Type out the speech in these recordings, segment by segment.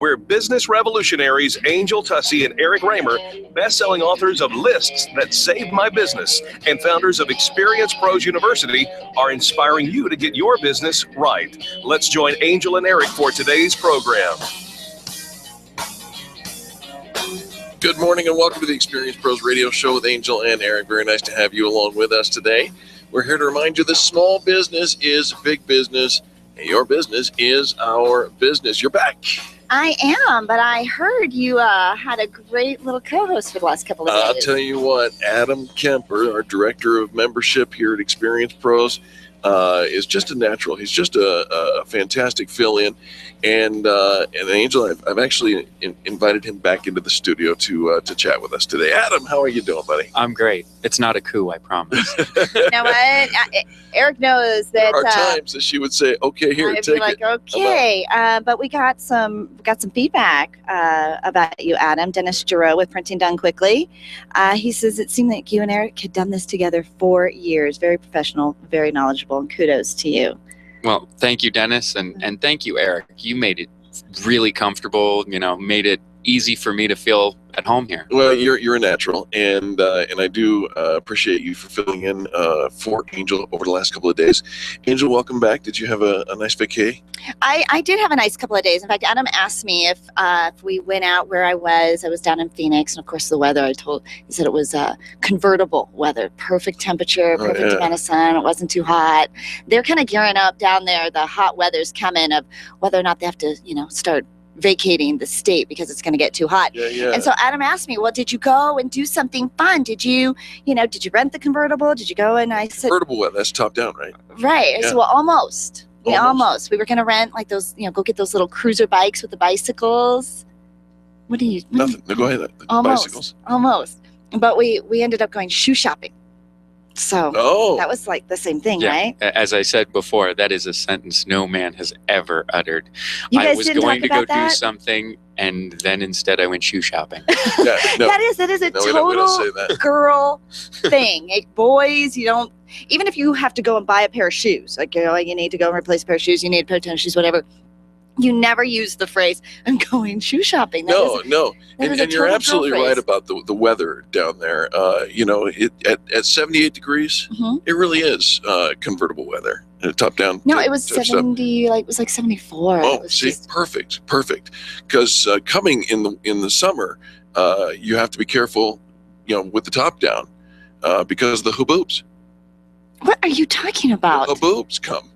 where business revolutionaries Angel Tussey and Eric Raymer, best-selling authors of Lists That Saved My Business and founders of Experience Pros University, are inspiring you to get your business right. Let's join Angel and Eric for today's program. Good morning and welcome to the Experience Pros Radio Show with Angel and Eric. Very nice to have you along with us today. We're here to remind you that small business is big business, and your business is our business. You're back. I am, but I heard you had a great little co-host for the last couple of days. I'll tell you what, Adam Kemper, our Director of Membership here at Experience Pros, is just a natural. He's just a fantastic fill-in. And Angel, I've actually invited him back into the studio to chat with us today. Adam, how are you doing, buddy? I'm great. It's not a coup, I promise. You know what? Eric knows that. There are times that she would say, "Okay, here, I'd take be like, it." "Okay," but we got some feedback about you, Adam. Dennis Giroux with Printing Done Quickly. He says it seemed like you and Eric had done this together for years. Very professional, very knowledgeable, and kudos to you. Well, thank you, Dennis, and thank you, Eric. You made it really comfortable, made it easy for me to feel at home here. Well, you're a natural, and I do appreciate you for filling in for Angel over the last couple of days. Angel, welcome back. Did you have a nice vacay? I did have a nice couple of days. In fact, Adam asked me if we went out where I was. I was down in Phoenix, and of course the weather. He said it was convertible weather, perfect temperature, perfect amount of sun. It wasn't too hot. They're kind of gearing up down there. The hot weather's coming of whether or not they have to, start vacating the state because it's going to get too hot. Yeah. And so Adam asked me, well, did you go and do something fun? Did you rent the convertible? Did you go? And I said, convertible weather, that's top down, right? Right. Yeah. So almost. Yeah, Almost. We were going to rent like those, go get those little cruiser bikes with the bicycles. What do you? Nothing. No, go ahead. The bicycles. Almost. But we ended up going shoe shopping. So that was like the same thing, right? As I said before, that is a sentence no man has ever uttered. You guys I was didn't going talk to go about that? do something, and then instead I went shoe shopping. Yeah, no. That is a No, we don't say total that. girl thing. Like, boys, you don't, even if you have to go and buy a pair of shoes, like, you need to go and replace a pair of shoes, you need a pair of tennis shoes, whatever. You never use the phrase, I'm going shoe shopping. No. is And a you're total absolutely girl right phrase. about the weather down there. At 78 degrees, it really is convertible weather. Top down. No, it was touched up. 70, it was like 74. Oh, It was see, just- perfect. Because coming in the summer, you have to be careful, with the top down, because the haboobs. What are you talking about? The haboobs come.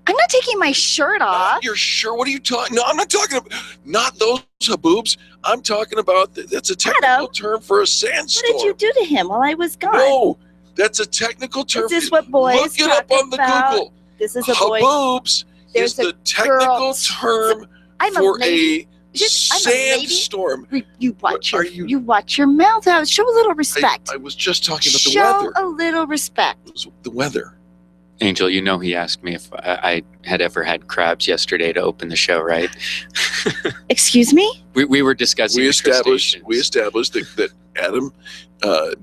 I'm not taking my shirt off. Not your shirt. What are you talking? No, I'm not talking about. Not those haboobs. I'm talking about. That's a technical term for a sandstorm. What did you do to him while I was gone? No, that's a technical term. Is this what boys Look it up talk on the about? Google. This is a boy. Haboobs There's is the technical girl- term I'm a for lady. a sandstorm. You watch Are your you- you watch your mouth out. Show a little respect. I was just talking about the Show weather. a little respect. It was the weather. Angel, he asked me if I had ever had crabs yesterday to open the show, right? Excuse me? We were discussing We the established crustaceans. that Adam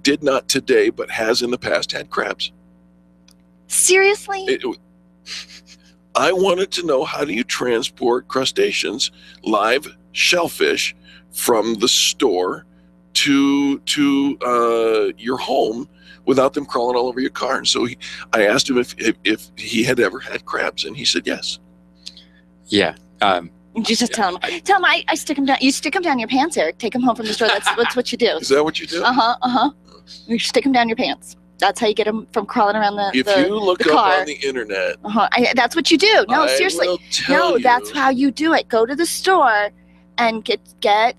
did not today, but has in the past had crabs. Seriously? I wanted to know, how do you transport crustaceans, live shellfish, from the store to your home without them crawling all over your car? And so I asked him if he had ever had crabs, and he said yes. Yeah. You just tell him. Tell him I stick him down. You stick him down your pants, Eric. Take him home from the store. That's what you do. Is that what you do? You stick him down your pants. That's how you get him from crawling around the If you look the up car. on the internet, That's what you do. No, seriously. will tell you. That's how you do it. Go to the store and get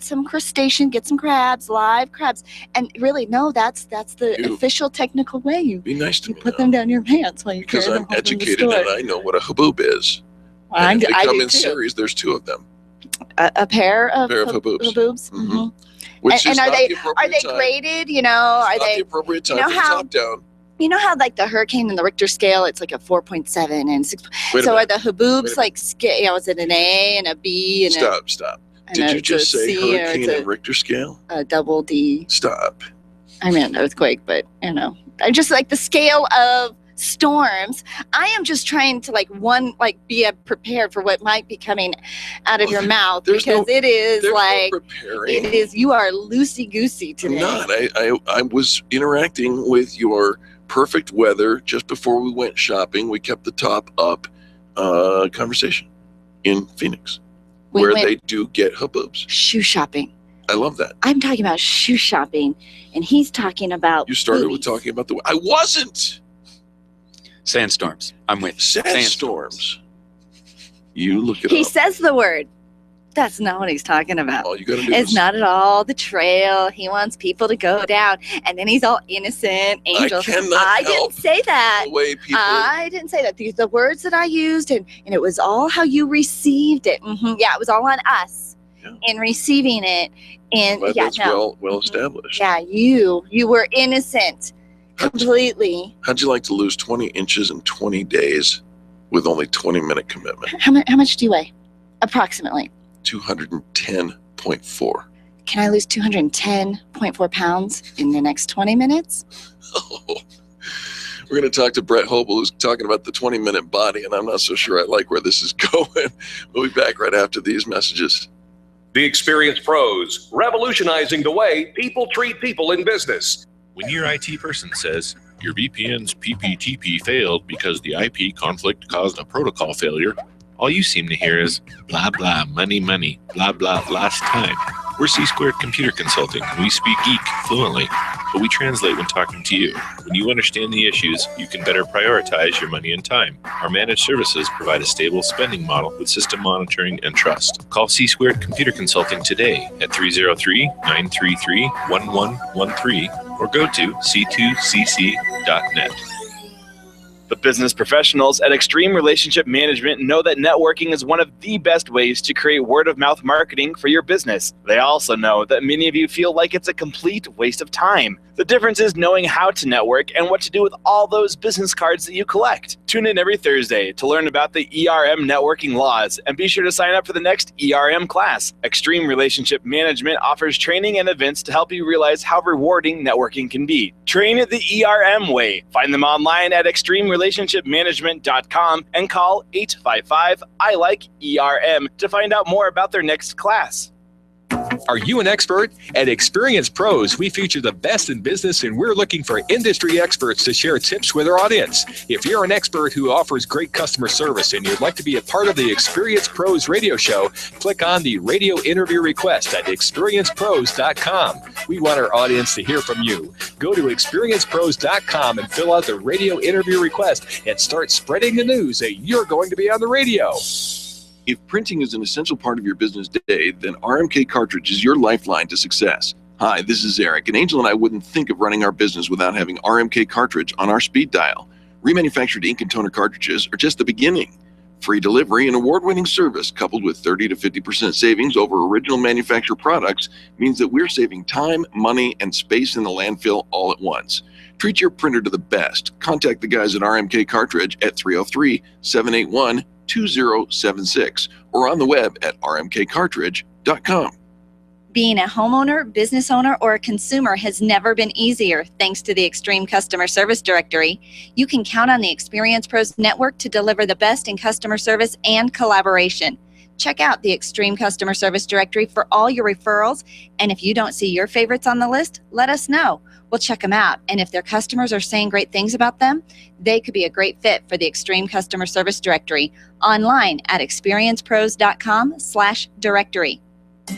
some crustacean, get some crabs, live crabs. And really, no, that's the official technical way. You Be nice to me. put them down your pants while you because carry I'm them home educated from the and store. I know what a haboob is. I And if they do come in too. series. There's two of them. A pair of haboobs. haboobs. Mhm. Which And is are not they the appropriate time. graded? Are Not they? the appropriate time you know for the how- top down. You know how like the hurricane and the Richter scale, it's like a 4.7 and 6. Wait a So are minute. the haboobs Wait a like is it an A and a B and Stop. and Did a- you just it's a say C or hurricane it's and Richter scale? a double D? Stop. I meant earthquake, but I just like the scale of storms. I am just trying to be prepared for what might be coming out of your mouth, because it is preparing. It is, you are loosey goosey today. I'm not. I was interacting with your perfect weather just before we went shopping. We kept the top up conversation in Phoenix, where they do get haboobs. Shoe shopping. I love that. I'm talking about shoe shopping, and he's talking about You started with talking about I wasn't. Sandstorms. I'm with Sandstorms. You look it up. He says the word. That's not what he's talking about. All you gotta do It's not at all the trail. He wants people to go down, and then he's all innocent, angel. I didn't say that. The way people... I didn't say that. These are the words that I used, and it was all how you received it. Yeah, it was all on us in receiving it. And that's well established. Yeah, you were innocent completely. How'd you like to lose 20 inches in 20 days with only 20-minute commitment? How much do you weigh, approximately? 210.4. Can I lose 210.4 pounds in the next 20 minutes? Oh. We're going to talk to Brett Hoebel, who's talking about the 20-minute body, and I'm not so sure I like where this is going. We'll be back right after these messages. The Experienced Pros, revolutionizing the way people treat people in business. When your IT person says, your VPN's PPTP failed because the IP conflict caused a protocol failure, all you seem to hear is blah, blah, money, blah, blah, last time. We're C-Squared Computer Consulting, and we speak geek fluently, but we translate when talking to you. When you understand the issues, you can better prioritize your money and time. Our managed services provide a stable spending model with system monitoring and trust. Call C-Squared Computer Consulting today at 303-933-1113 or go to c2cc.net. The business professionals at Extreme Relationship Management know that networking is one of the best ways to create word-of-mouth marketing for your business. They also know that many of you feel like it's a complete waste of time. The difference is knowing how to network and what to do with all those business cards that you collect. Tune in every Thursday to learn about the ERM networking laws, and be sure to sign up for the next ERM class. Extreme Relationship Management offers training and events to help you realize how rewarding networking can be. Train it the ERM way. Find them online at extremerelationshipmanagement.com and call 855-I-LIKE-ERM to find out more about their next class. Are you an expert? At Experienced Pros, we feature the best in business, and we're looking for industry experts to share tips with our audience. If you're an expert who offers great customer service and you'd like to be a part of the Experienced Pros radio show, click on the radio interview request at experiencepros.com. We want our audience to hear from you. Go to experiencepros.com and fill out the radio interview request and start spreading the news that you're going to be on the radio. If printing is an essential part of your business day, then RMK Cartridge is your lifeline to success. Hi, this is Eric, and Angel and I wouldn't think of running our business without having RMK Cartridge on our speed dial. Remanufactured ink and toner cartridges are just the beginning. Free delivery and award-winning service coupled with 30 to 50% savings over original manufacturer products means that we're saving time, money, and space in the landfill all at once. Treat your printer to the best. Contact the guys at RMK Cartridge at 303-781-2076 or on the web at rmkcartridge.com. Being a homeowner, business owner, or a consumer has never been easier thanks to the Extreme Customer Service Directory. You can count on the Experienced Pros Network to deliver the best in customer service and collaboration. Check out the Extreme Customer Service Directory for all your referrals, and if you don't see your favorites on the list, let us know. We'll check them out, and if their customers are saying great things about them, they could be a great fit for the Extreme Customer Service Directory online at experiencepros.com/directory.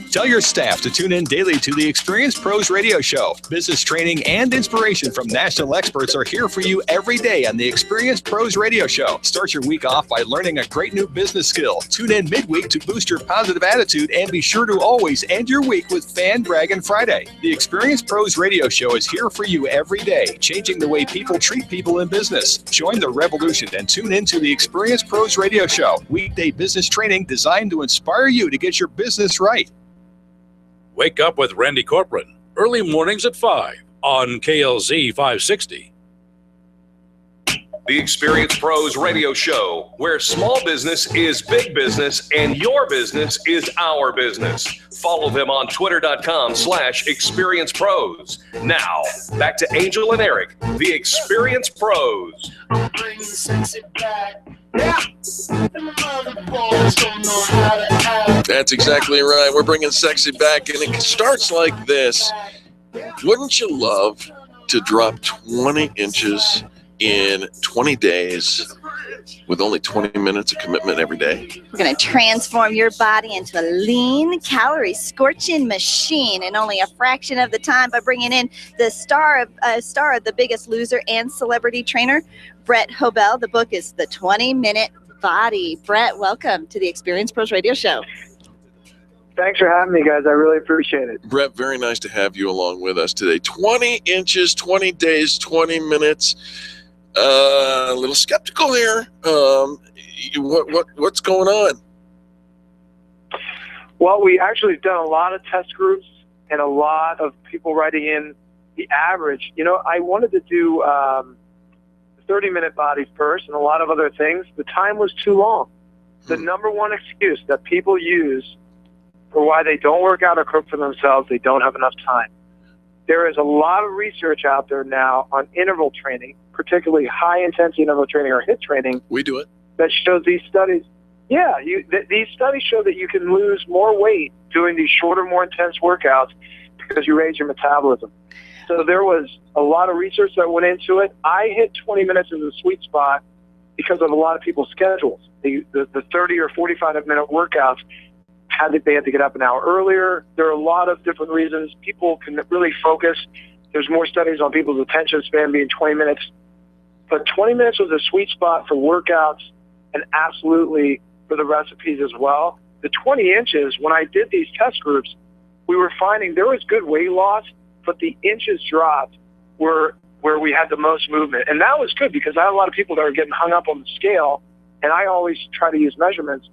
Tell your staff to tune in daily to the Experienced Pros radio show. Business training and inspiration from national experts are here for you every day on the Experienced Pros radio show. Start your week off by learning a great new business skill. Tune in midweek to boost your positive attitude, and be sure to always end your week with Fan Braggin Friday. The Experienced Pros radio show is here for you every day, changing the way people treat people in business. Join the revolution and tune in to the Experienced Pros radio show. Weekday business training designed to inspire you to get your business right. Wake up with Randy Corcoran, early mornings at 5 on KLZ 560. The Experience Pros Radio Show, where small business is big business and your business is our business. Follow them on twitter.com/experiencepros. Now, back to Angel and Eric, the Experience Pros. That's exactly right. We're bringing sexy back, and it starts like this. Wouldn't you love to drop 20 inches in 20 days with only 20 minutes of commitment every day? We're going to transform your body into a lean, calorie-scorching machine in only a fraction of the time by bringing in the star of The Biggest Loser and celebrity trainer, Brett Hoebel. The book is The 20-Minute Body. Brett, welcome to the Experience Pros Radio Show. Thanks for having me, guys. I really appreciate it. Brett, very nice to have you along with us today. 20 inches, 20 days, 20 minutes. A little skeptical here. What's going on? Well, we actually have done a lot of test groups and a lot of people writing in the average. You know, I wanted to do 30-minute body first and a lot of other things. The time was too long. The number one excuse that people use for why they don't work out or cook for themselves, they don't have enough time. There is a lot of research out there now on interval training, particularly high-intensity interval training or HIIT training. We do it. That shows these studies. Yeah, these studies show that you can lose more weight doing these shorter, more intense workouts because you raise your metabolism. So there was a lot of research that went into it. I hit 20 minutes as a sweet spot because of a lot of people's schedules. The 30 or 45-minute workouts, they had to get up an hour earlier. There are a lot of different reasons. People can really focus. There's more studies on people's attention span being 20 minutes. But 20 minutes was a sweet spot for workouts and absolutely for the recipes as well. The 20 inches, when I did these test groups, we were finding there was good weight loss, but the inches dropped were where we had the most movement. And that was good because I had a lot of people that were getting hung up on the scale, and I always try to use measurements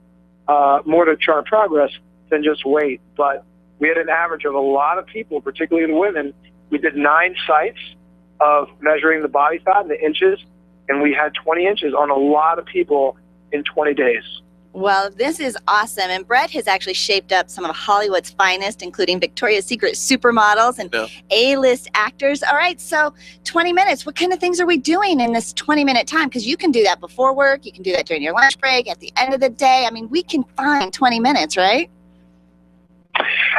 more to chart progress than just weight. But we had an average of a lot of people, particularly the women. We did 9 sites of measuring the body fat in the inches, and we had 20 inches on a lot of people in 20 days. Well, this is awesome. And Brett has actually shaped up some of Hollywood's finest, including Victoria's Secret supermodels and A-list actors. All right, so 20 minutes. What kind of things are we doing in this 20-minute time? Because you can do that before work. You can do that during your lunch break, at the end of the day. I mean, we can find 20 minutes, right?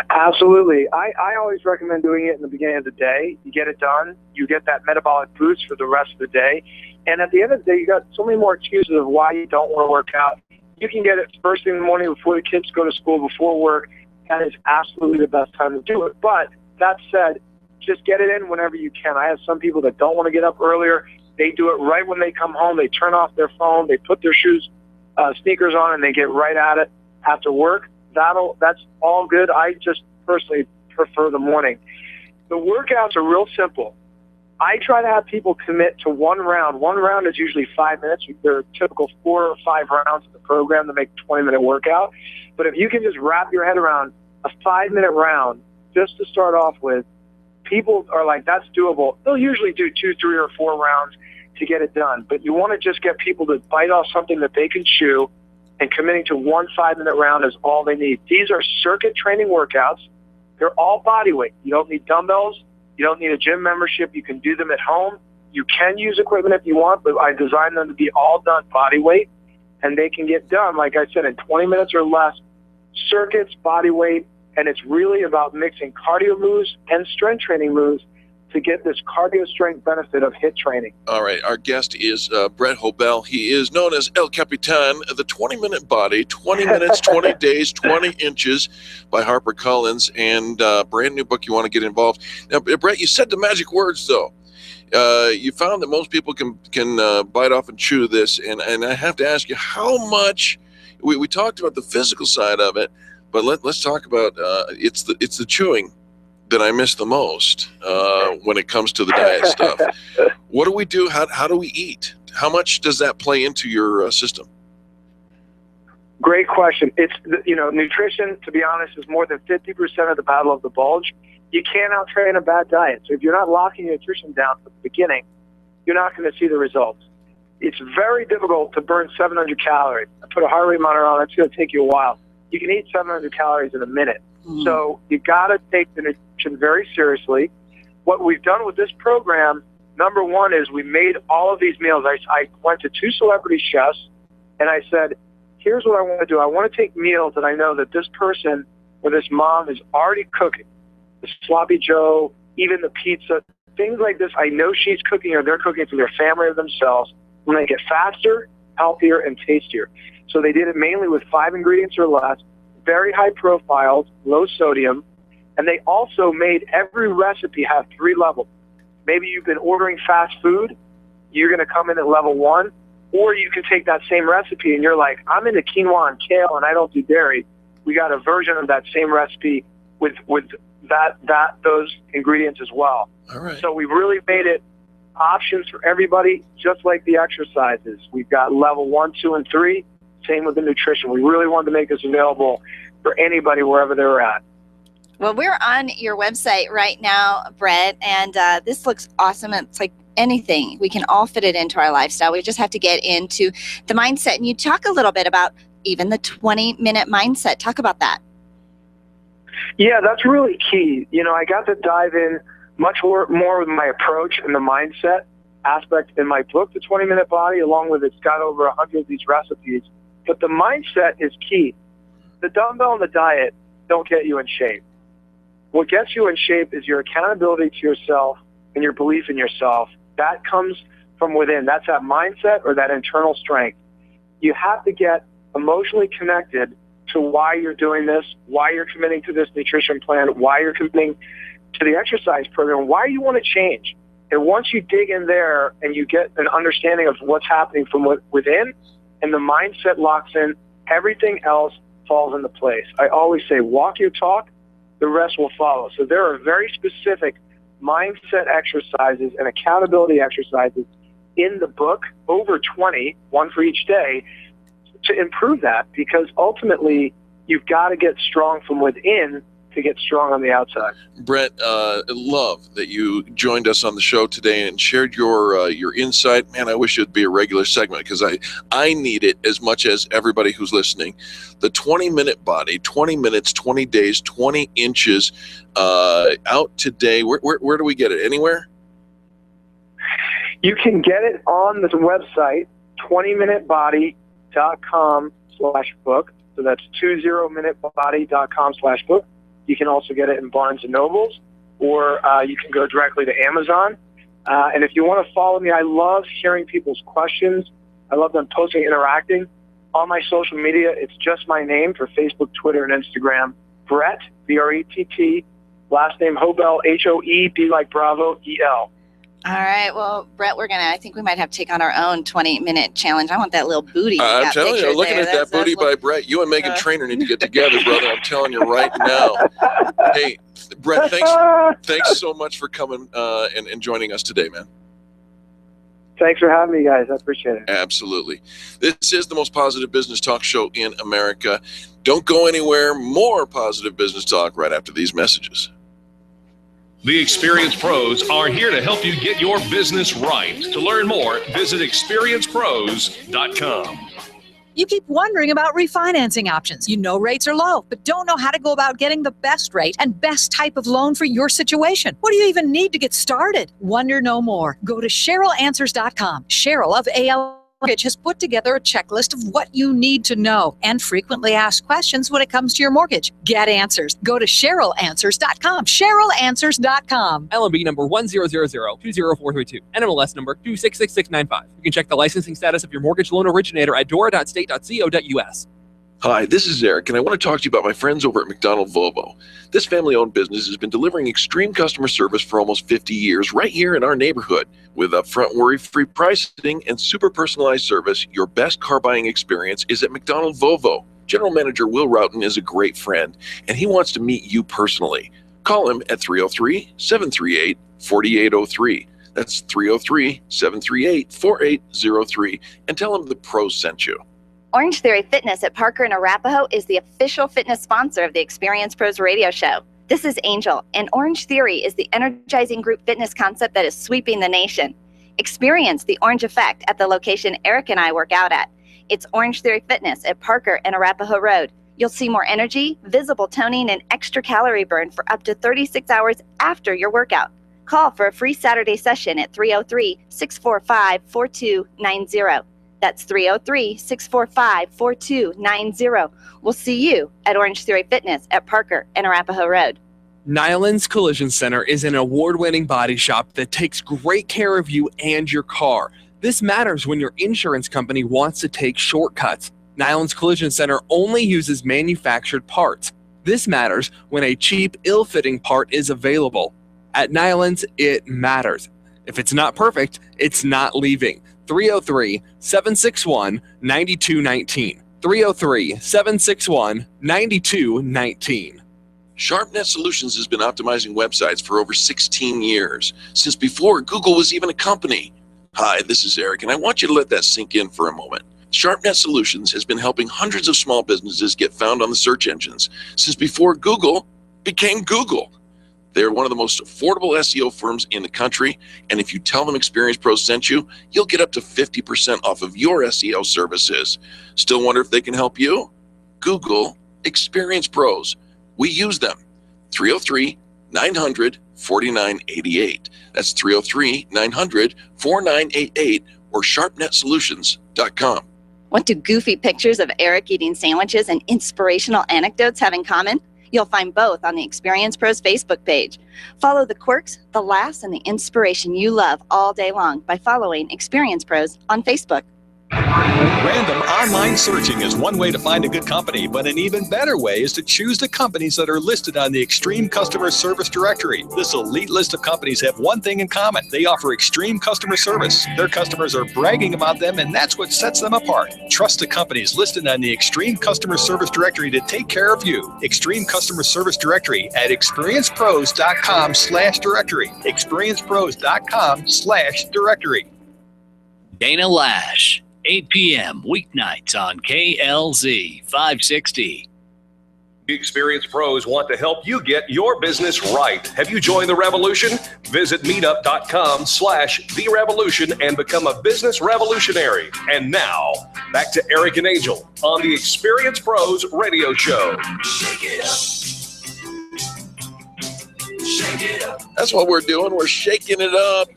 Absolutely. I always recommend doing it in the beginning of the day. You get it done. You get that metabolic boost for the rest of the day. And at the end of the day, you got so many more excuses of why you don't want to work out. You can get it first thing in the morning before the kids go to school, before work. That is absolutely the best time to do it. But that said, just get it in whenever you can. I have some people that don't want to get up earlier. They do it right when they come home. They turn off their phone. They put their sneakers on, and they get right at it after work. That's all good. I just personally prefer the morning. The workouts are real simple. I try to have people commit to one round. One round is usually 5 minutes. There are typical 4 or 5 rounds of the program to make a 20-minute workout. But if you can just wrap your head around a 5-minute round just to start off with, people are like, that's doable. They'll usually do 2, 3, or 4 rounds to get it done. But you want to just get people to bite off something that they can chew, and committing to one 5-minute round is all they need. These are circuit training workouts. They're all body weight. You don't need dumbbells. You don't need a gym membership. You can do them at home. You can use equipment if you want, but I designed them to be all done body weight, and they can get done, like I said, in 20 minutes or less. Circuits, body weight, and it's really about mixing cardio moves and strength training moves to get this cardio strength benefit of HIIT training. All right, our guest is Brett Hoebel. He is known as El Capitan, the 20-minute body, 20 minutes, 20 days, 20 inches by HarperCollins, and brand new book you want to get involved. Now, Brett, you said the magic words, though. You found that most people can bite off and chew this, and I have to ask you, how much, we talked about the physical side of it, but let's talk about, it's the chewing that I miss the most when it comes to the diet stuff. What do we do? How do we eat? How much does that play into your system? Great question. It's, nutrition, to be honest, is more than 50% of the battle of the bulge. You can't out-train a bad diet. So if you're not locking your nutrition down from the beginning, you're not going to see the results. it's very difficult to burn 700 calories. I put a heart rate monitor on. It's going to take you a while. You can eat 700 calories in a minute. Mm. So you got to take the nutrition very seriously. What we've done with this program, number one, is we made all of these meals. I went to 2 celebrity chefs, and I said, here's what I want to do. I want to take meals that I know that this person or this mom is already cooking. The sloppy Joe, even the pizza, things like this. I know she's cooking or they're cooking for their family or themselves. When they get faster, healthier, and tastier. So they did it mainly with 5 ingredients or less, very high profiles, low sodium, and they also made every recipe have 3 levels. Maybe you've been ordering fast food, you're going to come in at level 1, or you can take that same recipe and you're like, I'm into quinoa and kale and I don't do dairy. We got a version of that same recipe with those ingredients as well. All right. So we really made it options for everybody, just like the exercises. We've got level 1, 2, and 3. Same with the nutrition. We really wanted to make this available for anybody wherever they're at. Well, we're on your website right now, Brett, and this looks awesome. It's like anything. We can all fit it into our lifestyle. We just have to get into the mindset. And you talk a little bit about even the 20-minute mindset. Talk about that. Yeah, that's really key. You know, I got to dive in much more with my approach and the mindset aspect in my book, The 20-Minute Body, along with it's got over 100 of these recipes. But the mindset is key. The dumbbell and the diet don't get you in shape. What gets you in shape is your accountability to yourself and your belief in yourself. That comes from within. That's that mindset or that internal strength. You have to get emotionally connected to why you're doing this, why you're committing to this nutrition plan, why you're committing to the exercise program, why you want to change. And once you dig in there and you get an understanding of what's happening from within and the mindset locks in, everything else falls into place. I always say, walk your talk, the rest will follow. So there are very specific mindset exercises and accountability exercises in the book, over 20, one for each day, to improve that, because ultimately you've got to get strong from within to get strong on the outside. Brett, love that you joined us on the show today and shared your insight. Man, I wish it'd be a regular segment because I need it as much as everybody who's listening. The 20-minute body, 20 minutes, 20 days, 20 inches, out today. Where do we get it? Anywhere? You can get it on the website, 20minutebody.com/book. So that's 20minutebody.com/book. You can also get it in Barnes & Nobles, or you can go directly to Amazon. And if you want to follow me, I love hearing people's questions. I love them posting, interacting. On my social media, it's just my name for Facebook, Twitter, and Instagram. Brett, B-R-E-T-T, last name Hoebel, H-O-E-B like Bravo, E-L. All right. Well, Brett, I think we might have to take on our own 20-minute challenge. I want that little booty. I'm telling you, looking at that booty by Brett, you and Megan Trainor need to get together, brother. I'm telling you right now. Hey, Brett, thanks so much for coming and joining us today, man. Thanks for having me, guys. I appreciate it. Absolutely. This is the most positive business talk show in America. Don't go anywhere. More positive business talk right after these messages. The experienced pros are here to help you get your business right. To learn more, visit experiencepros.com. You keep wondering about refinancing options. You know rates are low, but don't know how to go about getting the best rate and best type of loan for your situation. What do you even need to get started? Wonder no more. Go to CherylAnswers.com. Cheryl of AL has put together a checklist of what you need to know and frequently asked questions when it comes to your mortgage. Get answers. Go to CherylAnswers.com. CherylAnswers.com. LMB number 100020432. NMLS number 266695. You can check the licensing status of your mortgage loan originator at dora.state.co.us. Hi, this is Eric, and I want to talk to you about my friends over at McDonald Volvo. This family-owned business has been delivering extreme customer service for almost 50 years right here in our neighborhood. With upfront worry-free pricing and super personalized service, your best car buying experience is at McDonald Volvo. General Manager Will Roughton is a great friend, and he wants to meet you personally. Call him at 303-738-4803. That's 303-738-4803, and tell him the pros sent you. Orange Theory Fitness at Parker and Arapahoe is the official fitness sponsor of the Experience Pros radio show. This is Angel, and Orange Theory is the energizing group fitness concept that is sweeping the nation. Experience the orange effect at the location Eric and I work out at. It's Orange Theory Fitness at Parker and Arapahoe Road. You'll see more energy, visible toning, and extra calorie burn for up to 36 hours after your workout. Call for a free Saturday session at 303-645-4290. That's 303-645-4290. We'll see you at Orange Theory Fitness at Parker and Arapahoe Road. Nyland's Collision Center is an award-winning body shop that takes great care of you and your car. This matters when your insurance company wants to take shortcuts. Nyland's Collision Center only uses manufactured parts. This matters when a cheap, ill-fitting part is available. At Nyland's, it matters. If it's not perfect, it's not leaving. 303-761-9219. 303-761-9219. SharpNet Solutions has been optimizing websites for over 16 years, since before Google was even a company. Hi, this is Eric, and I want you to let that sink in for a moment. SharpNet Solutions has been helping hundreds of small businesses get found on the search engines since before Google became Google. They're one of the most affordable SEO firms in the country, and if you tell them Experience Pros sent you, you'll get up to 50% off of your SEO services. Still wonder if they can help you? Google Experience Pros. We use them. 303-900-4988. That's 303-900-4988 or sharpnetsolutions.com. Want to goofy pictures of Eric eating sandwiches and inspirational anecdotes have in common? You'll find both on the Experience Pros Facebook page. Follow the quirks, the laughs, and the inspiration you love all day long by following Experience Pros on Facebook. Random online searching is one way to find a good company, but an even better way is to choose the companies that are listed on the Extreme Customer Service Directory. This elite list of companies have one thing in common. They offer extreme customer service. Their customers are bragging about them, and that's what sets them apart. Trust the companies listed on the Extreme Customer Service Directory to take care of you. Extreme Customer Service Directory at experiencepros.com/directory. experiencepros.com/directory. Dana Lash, 8 p.m. weeknights on KLZ 560. Experience Pros want to help you get your business right. Have you joined the revolution? Visit meetup.com/therevolution and become a business revolutionary. And now, back to Eric and Angel on the Experience Pros radio show. Shake it up. Shake it up. That's what we're doing. We're shaking it up.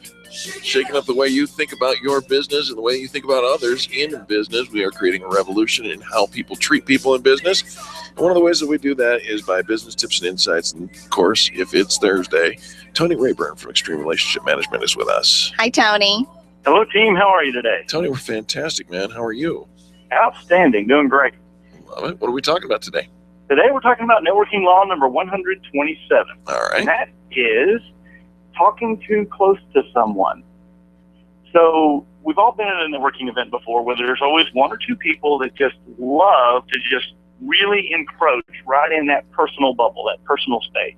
Shaking up the way you think about your business and the way you think about others in business. We are creating a revolution in how people treat people in business. And one of the ways that we do that is by business tips and insights. And of course, if it's Thursday, Tony Rayburn from Extreme Relationship Management is with us. Hi, Tony. Hello, team. How are you today? Tony, we're fantastic, man. How are you? Outstanding. Doing great. Love it. What are we talking about today? Today, we're talking about networking law number 127. All right. And that is talking too close to someone. So we've all been at a networking event before where there's always one or two people that just love to just really encroach right in that personal bubble, that personal space.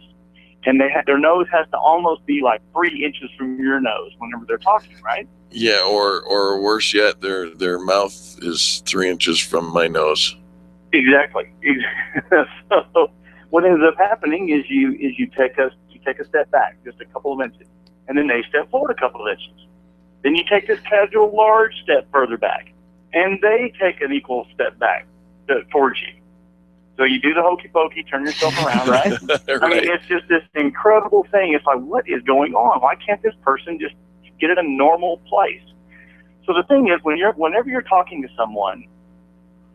And their nose has to almost be like 3 inches from your nose whenever they're talking, right? Yeah, or worse yet, their mouth is 3 inches from my nose. Exactly. So what ends up happening is you take a step back just a couple of inches, and then they step forward a couple of inches. Then you take this casual large step further back, and they take an equal step back towards you. So you do the hokey pokey, turn yourself around, right? Right. I mean, it's just this incredible thing. It's like, what is going on? Why can't this person just get in a normal place? So the thing is, whenever you're talking to someone,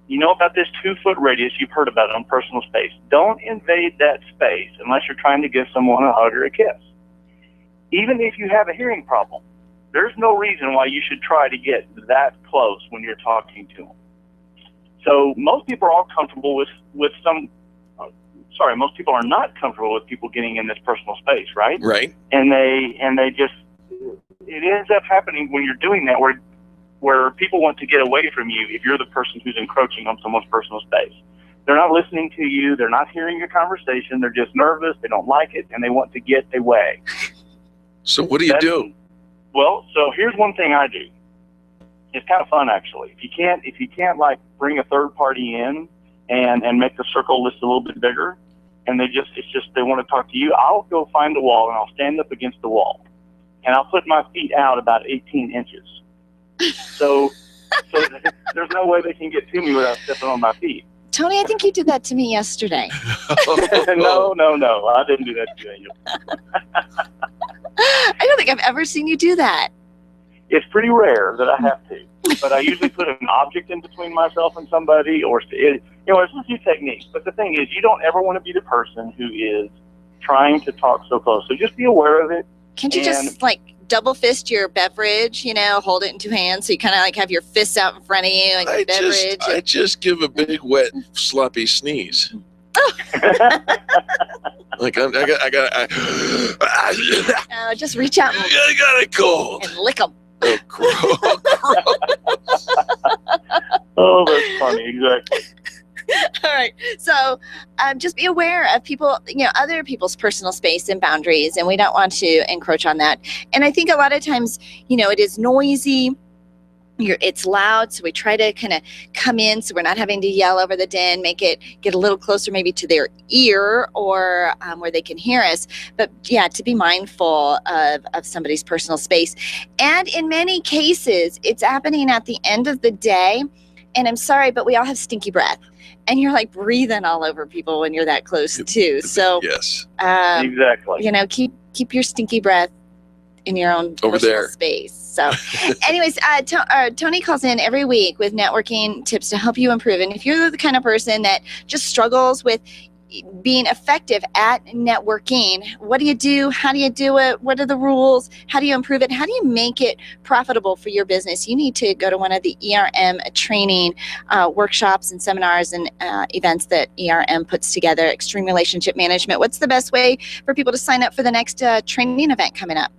you know about this 2-foot radius, you've heard about it on personal space. Don't invade that space unless you're trying to give someone a hug or a kiss. Even if you have a hearing problem, there's no reason why you should try to get that close when you're talking to them. So most people are all comfortable most people are not comfortable with people getting in this personal space, right? Right. And they just, it ends up happening when you're doing that where people want to get away from you if you're the person who's encroaching on someone's personal space. They're not listening to you. They're not hearing your conversation. They're just nervous. They don't like it, and they want to get away. So what do you do? Well, so here's one thing I do. It's kind of fun, actually. If you can't like bring a third party in and make the circle list a little bit bigger, and they want to talk to you, I'll go find the wall and I'll stand up against the wall. and I'll put my feet out about 18 inches. So there's no way they can get to me without stepping on my feet. Tony, I think you did that to me yesterday. No, I didn't do that to you. I don't think I've ever seen you do that. It's pretty rare that I have to, but I usually put an object in between myself and somebody, or it's a few techniques. But the thing is, you don't ever want to be the person who is trying to talk so close. So just be aware of it. Can't you just like double fist your beverage? Hold it in two hands, so you kind of like have your fists out in front of you and your beverage. I just give a big wet sloppy sneeze. Like just reach out. I got a cold. And lick them. Oh, gross. Oh, that's funny. Exactly. All right. So just be aware of people, other people's personal space and boundaries, and we don't want to encroach on that. And I think a lot of times, it is noisy. It's loud, so we try to kind of come in so we're not having to yell over the den, make it get a little closer maybe to their ear or where they can hear us. But yeah, to be mindful of somebody's personal space. And in many cases, it's happening at the end of the day. And I'm sorry, but we all have stinky breath. And you're like breathing all over people when you're that close too. So yes, exactly. Keep your stinky breath in your own over personal there. Space. So anyways, Tony calls in every week with networking tips to help you improve. And if you're the kind of person that just struggles with being effective at networking, what do you do? How do you do it? What are the rules? How do you improve it? How do you make it profitable for your business? You need to go to one of the ERM training workshops and seminars and events that ERM puts together, Extreme Relationship Management. What's the best way for people to sign up for the next training event coming up?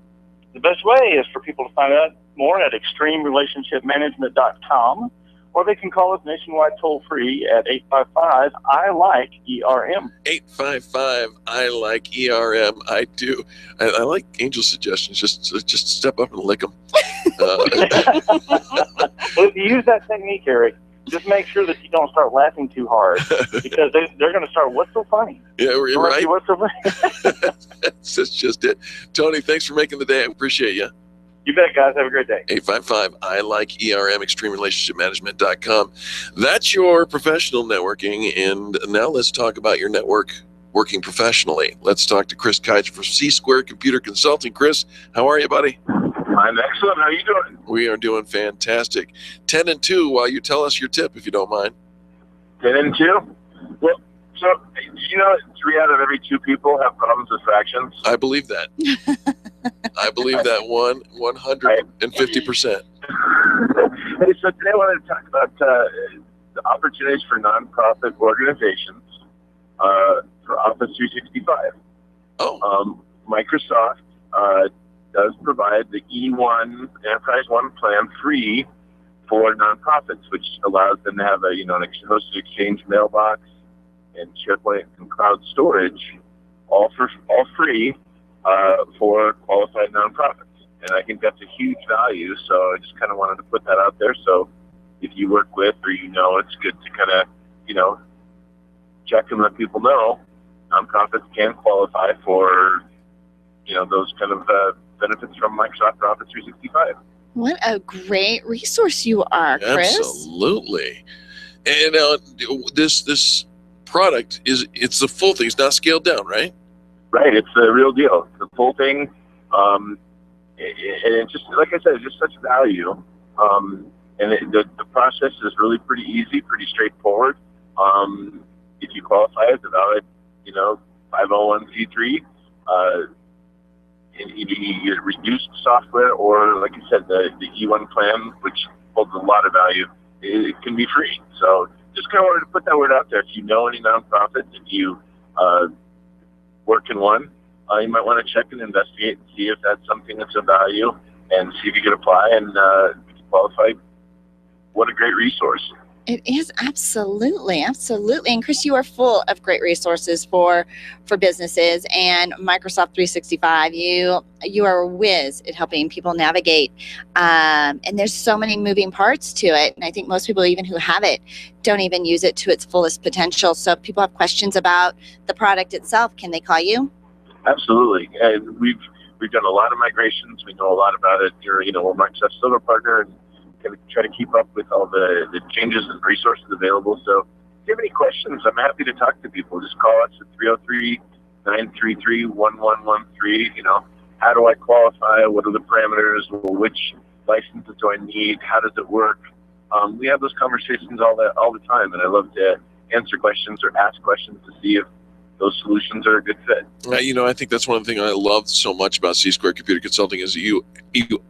The best way is for people to find out more at extremerelationshipmanagement.com, or they can call us nationwide toll-free at 855-I-LIKE-ERM. 855-I-LIKE-ERM. I do. I like Angel's suggestions. Just step up and lick them. Well, if you use that technique, Eric, just make sure that you don't start laughing too hard, because they're going to start, what's so funny? Yeah, right. What's so funny? That's just it. Tony, thanks for making the day. I appreciate you. You bet, guys. Have a great day. 855-I-LIKE-ERM, extremerelationshipmanagement.com. That's your professional networking. And now let's talk about your network working professionally. Let's talk to Chris Kaiser from C-Square Computer Consulting. Chris, how are you, buddy? I'm excellent. How are you doing? We are doing fantastic. 10 and 2 while you tell us your tip, if you don't mind. 10 and 2? Well, so, 3 out of every 2 people have problems with fractions? I believe that. I believe that 150%. Hey, so today I wanted to talk about the opportunities for nonprofit organizations for Office 365. Microsoft does provide the E1 Enterprise One plan free for nonprofits, which allows them to have a an hosted Exchange mailbox and SharePoint and cloud storage, all free for qualified nonprofits. And I think that's a huge value. So I just kind of wanted to put that out there. So if you work with or it's good to kind of check and let people know nonprofits can qualify for those kind of benefits from Microsoft Office 365. What a great resource you are, Chris. Absolutely. And now this product it's the full thing. It's not scaled down, right? Right. It's the real deal. It's the full thing. And it's just, like I said, it's just such value. And the process is really pretty easy, pretty straightforward. If you qualify as a valid, 501c3, you get reduced software, or like I said, the E1 plan, which holds a lot of value, it can be free. So just kind of wanted to put that word out there. If you know any nonprofits, if you work in one, you might want to check and investigate and see if that's something that's of value, and see if you can apply and qualify. What a great resource. It is, absolutely. And Chris, you are full of great resources for businesses and Microsoft 365. You are a whiz at helping people navigate. And there's so many moving parts to it. And I think most people, even who have it, don't even use it to its fullest potential. So if people have questions about the product itself, can they call you? Absolutely. And we've we've done a lot of migrations. We know a lot about it. We're a Microsoft Silver partner and kind of try to keep up with all the changes and resources available. So if you have any questions, I'm happy to talk to people. Just call us at 303-933-1113. How do I qualify? What are the parameters? Which licenses do I need? How does it work? We have those conversations all the time, and I love to answer questions or ask questions to see if those solutions are a good fit. I think that's one thing I love so much about C-Square Computer Consulting is you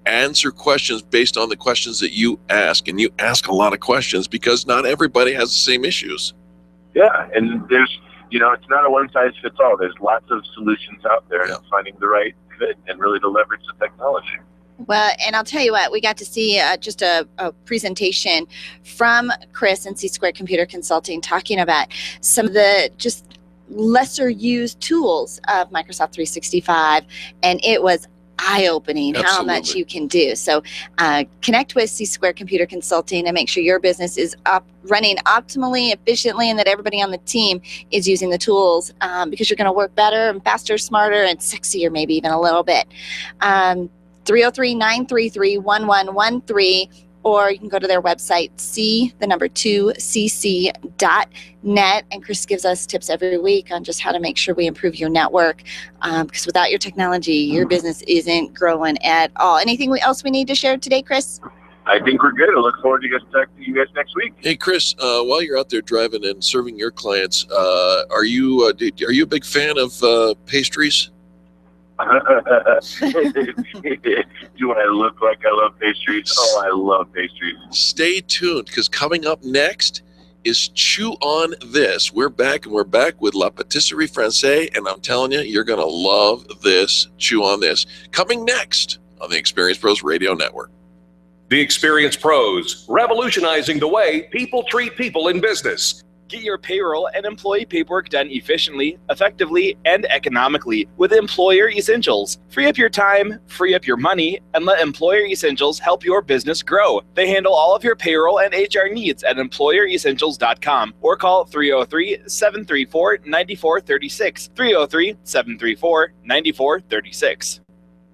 answer questions based on the questions that you ask, and you ask a lot of questions because not everybody has the same issues. Yeah, and there's, it's not a one-size-fits-all. There's lots of solutions out there, and finding the right fit and really to leverage the technology. Well, and I'll tell you what, we got to see just a presentation from Chris and C-Square Computer Consulting talking about some of the just lesser used tools of Microsoft 365, and it was eye-opening how much you can do. So connect with C-Square Computer Consulting and make sure your business is running optimally, efficiently, and that everybody on the team is using the tools because you're going to work better and faster, smarter, and sexier maybe even a little bit. 303-933-1113, or you can go to their website, c2cc.net. And Chris gives us tips every week on just how to make sure we improve your network. Because without your technology, your business isn't growing at all. Anything else we need to share today, Chris? I think we're good. I look forward to talking to you guys next week. Hey, Chris, while you're out there driving and serving your clients, are you a big fan of pastries? Do I look like I love pastries? Oh, I love pastries. Stay tuned, because coming up next is Chew on This. We're back with La Patisserie Franciase, and I'm telling you, you're going to love this Chew on This. Coming next on the Experience Pros Radio Network. The Experience Pros, revolutionizing the way people treat people in business. Get your payroll and employee paperwork done efficiently, effectively, and economically with Employer Essentials. Free up your time, free up your money, and let Employer Essentials help your business grow. They handle all of your payroll and HR needs at EmployerEssentials.com or call 303-734-9436. 303-734-9436.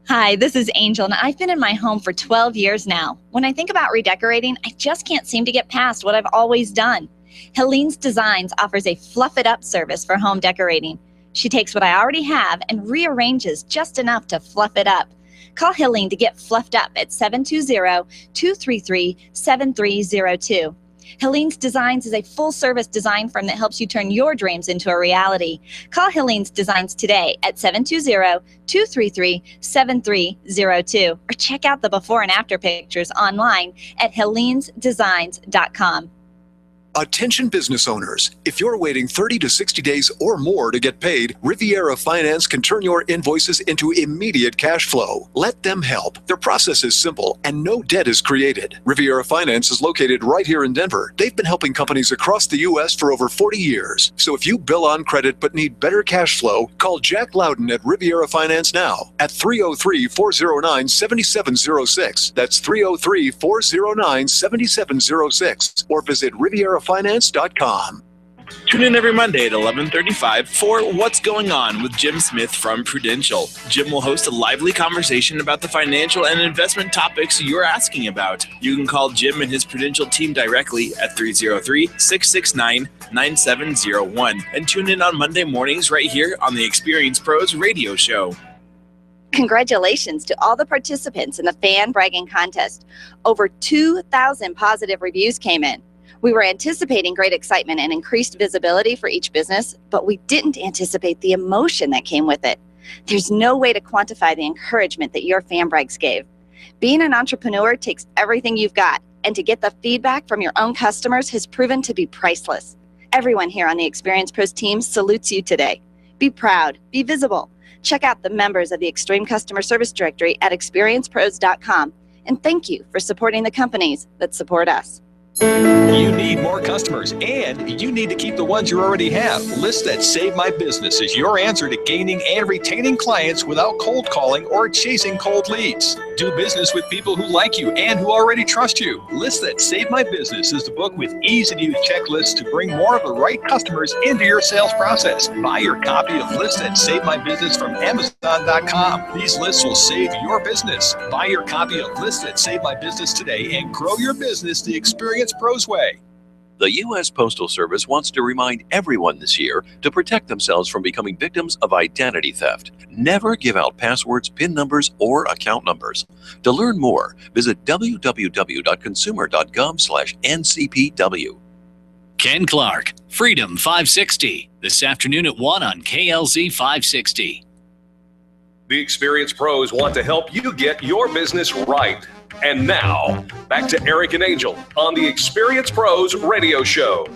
Hi, this is Angel, and I've been in my home for 12 years now. When I think about redecorating, I just can't seem to get past what I've always done. Helene's Designs offers a fluff it up service for home decorating. She takes what I already have and rearranges just enough to fluff it up. Call Helene to get fluffed up at 720-233-7302. Helene's Designs is a full-service design firm that helps you turn your dreams into a reality. Call Helene's Designs today at 720-233-7302 or check out the before and after pictures online at helenesdesigns.com. Attention business owners, if you're waiting 30 to 60 days or more to get paid, Riviera Finance can turn your invoices into immediate cash flow. Let them help. Their process is simple and no debt is created. Riviera Finance is located right here in Denver. They've been helping companies across the U.S. for over 40 years. So if you bill on credit but need better cash flow, call Jack Loudon at Riviera Finance now at 303-409-7706. That's 303-409-7706 or visit RivieraFinance.com. Tune in every Monday at 11:35 for What's Going On with Jim Smith from Prudential. Jim will host a lively conversation about the financial and investment topics you're asking about. You can call Jim and his Prudential team directly at 303-669-9701 and tune in on Monday mornings right here on the Experience Pros Radio Show. Congratulations to all the participants in the Fan Bragging Contest. Over 2,000 positive reviews came in. We were anticipating great excitement and increased visibility for each business, but we didn't anticipate the emotion that came with it. There's no way to quantify the encouragement that your fan brags gave. Being an entrepreneur takes everything you've got, and to get the feedback from your own customers has proven to be priceless. Everyone here on the Experience Pros team salutes you today. Be proud, be visible. Check out the members of the Extreme Customer Service Directory at experiencepros.com, and thank you for supporting the companies that support us. You need more customers, and you need to keep the ones you already have. Lists that Save My Business is your answer to gaining and retaining clients without cold calling or chasing cold leads. Do business with people who like you and who already trust you. Lists That Save My Business is the book with easy-to-use checklists to bring more of the right customers into your sales process. Buy your copy of Lists That Save My Business from Amazon.com. These lists will save your business. Buy your copy of Lists That Save My Business today and grow your business the Experience Pros way. The U.S. Postal Service wants to remind everyone this year to protect themselves from becoming victims of identity theft. Never give out passwords, PIN numbers, or account numbers. To learn more, visit www.consumer.gov/ncpw. Ken Clark, Freedom 560, this afternoon at 1 on KLZ 560. The Experience Pros want to help you get your business right. And now, back to Eric and Angel on the Experience Pros radio show.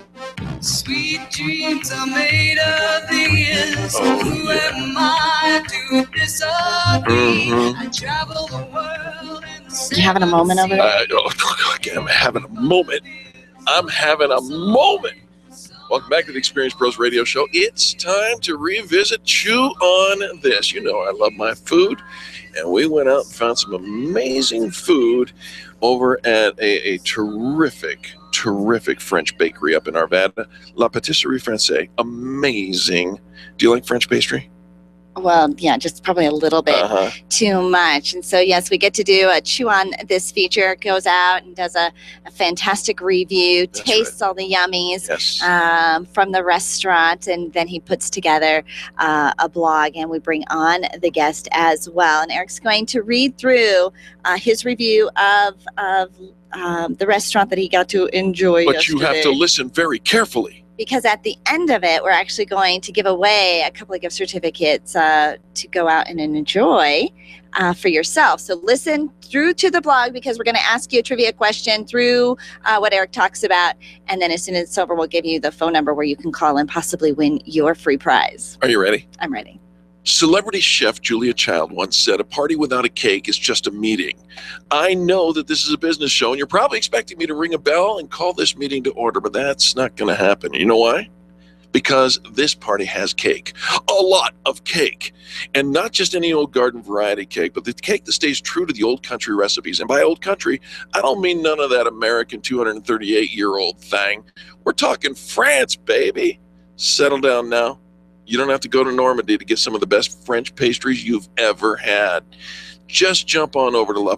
Sweet dreams are made of these. Who am I to disagree? I travel the world and You having a moment over there? I'm having a moment. Welcome back to the Experience Pros radio show. It's time to revisit Chew on This. You know I love my food, and we went out and found some amazing food over at a terrific French bakery up in Arvada, La Patisserie Franciase. Amazing. Do you like French pastry? Well, yeah, just probably a little bit too much. And so, yes, we get to do a Chew on This feature. It goes out and does a fantastic review, tastes all the yummies from the restaurant, and then he puts together a blog, and we bring on the guest as well. And Eric's going to read through his review of the restaurant that he got to enjoy yesterday. You have to listen very carefully. Because at the end of it, we're actually going to give away a couple of gift certificates to go out and enjoy for yourself. So listen through to the blog, because we're going to ask you a trivia question through what Eric talks about. And then as soon as it's over, we'll give you the phone number where you can call and possibly win your free prize. Are you ready? I'm ready. Celebrity chef Julia Child once said, "A party without a cake is just a meeting." I know that this is a business show, and you're probably expecting me to ring a bell and call this meeting to order, but that's not going to happen. You know why? Because this party has cake. A lot of cake. And not just any old garden variety cake, but the cake that stays true to the old country recipes. And by old country, I don't mean none of that American 238-year-old thing. We're talking France, baby. Settle down now. You don't have to go to Normandy to get some of the best French pastries you've ever had. Just jump on over to La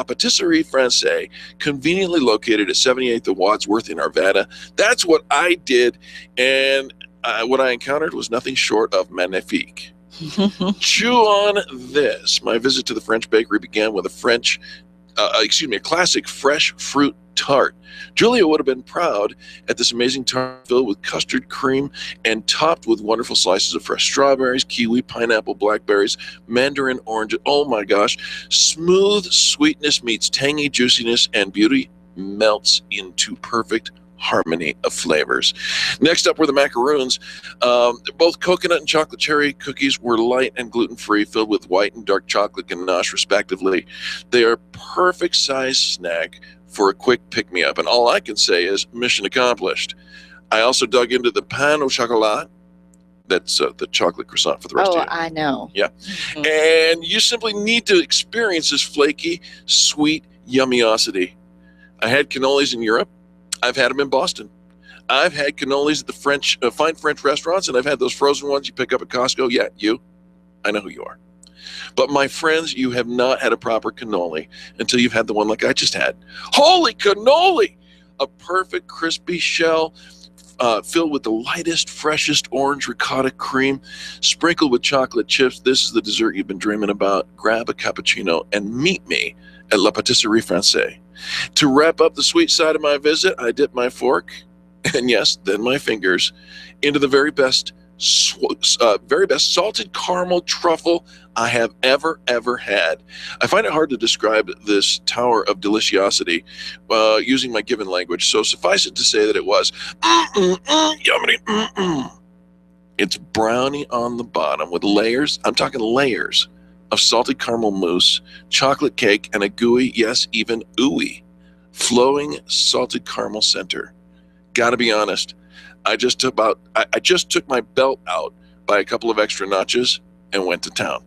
Patisserie Franciase, conveniently located at 78th and Wadsworth in Arvada. That's what I did, and what I encountered was nothing short of magnifique. Chew on this. My visit to the French bakery began with a classic fresh fruit tart. Julia would have been proud at this amazing tart filled with custard cream and topped with wonderful slices of fresh strawberries, kiwi, pineapple, blackberries, mandarin, orange. Oh my gosh. Smooth sweetness meets tangy juiciness, and beauty melts into perfect harmony of flavors. Next up were the macaroons. Both coconut and chocolate cherry cookies were light and gluten-free, filled with white and dark chocolate ganache, respectively. They are perfect size snack for a quick pick-me-up, and all I can say is mission accomplished. I also dug into the pain au chocolat. That's the chocolate croissant for the rest of you. Oh, I know. Yeah. And you simply need to experience this flaky, sweet yummiosity. I had cannolis in Europe. I've had them in Boston. I've had cannolis at the fine French restaurants, and I've had those frozen ones you pick up at Costco. Yeah, you. I know who you are. But my friends, you have not had a proper cannoli until you've had the one like I just had. Holy cannoli! A perfect crispy shell filled with the lightest, freshest orange ricotta cream, sprinkled with chocolate chips. This is the dessert you've been dreaming about. Grab a cappuccino and meet me at La Patisserie Franciase. To wrap up the sweet side of my visit, I dipped my fork, and yes, then my fingers, into the very best salted caramel truffle I have ever had. I find it hard to describe this tower of deliciosity using my given language, so suffice it to say that it was yummy. It's brownie on the bottom with layers, I'm talking layers, of salted caramel mousse, chocolate cake, and a gooey, yes, even ooey, flowing salted caramel center. Gotta be honest, I just took my belt out by a couple of extra notches and went to town.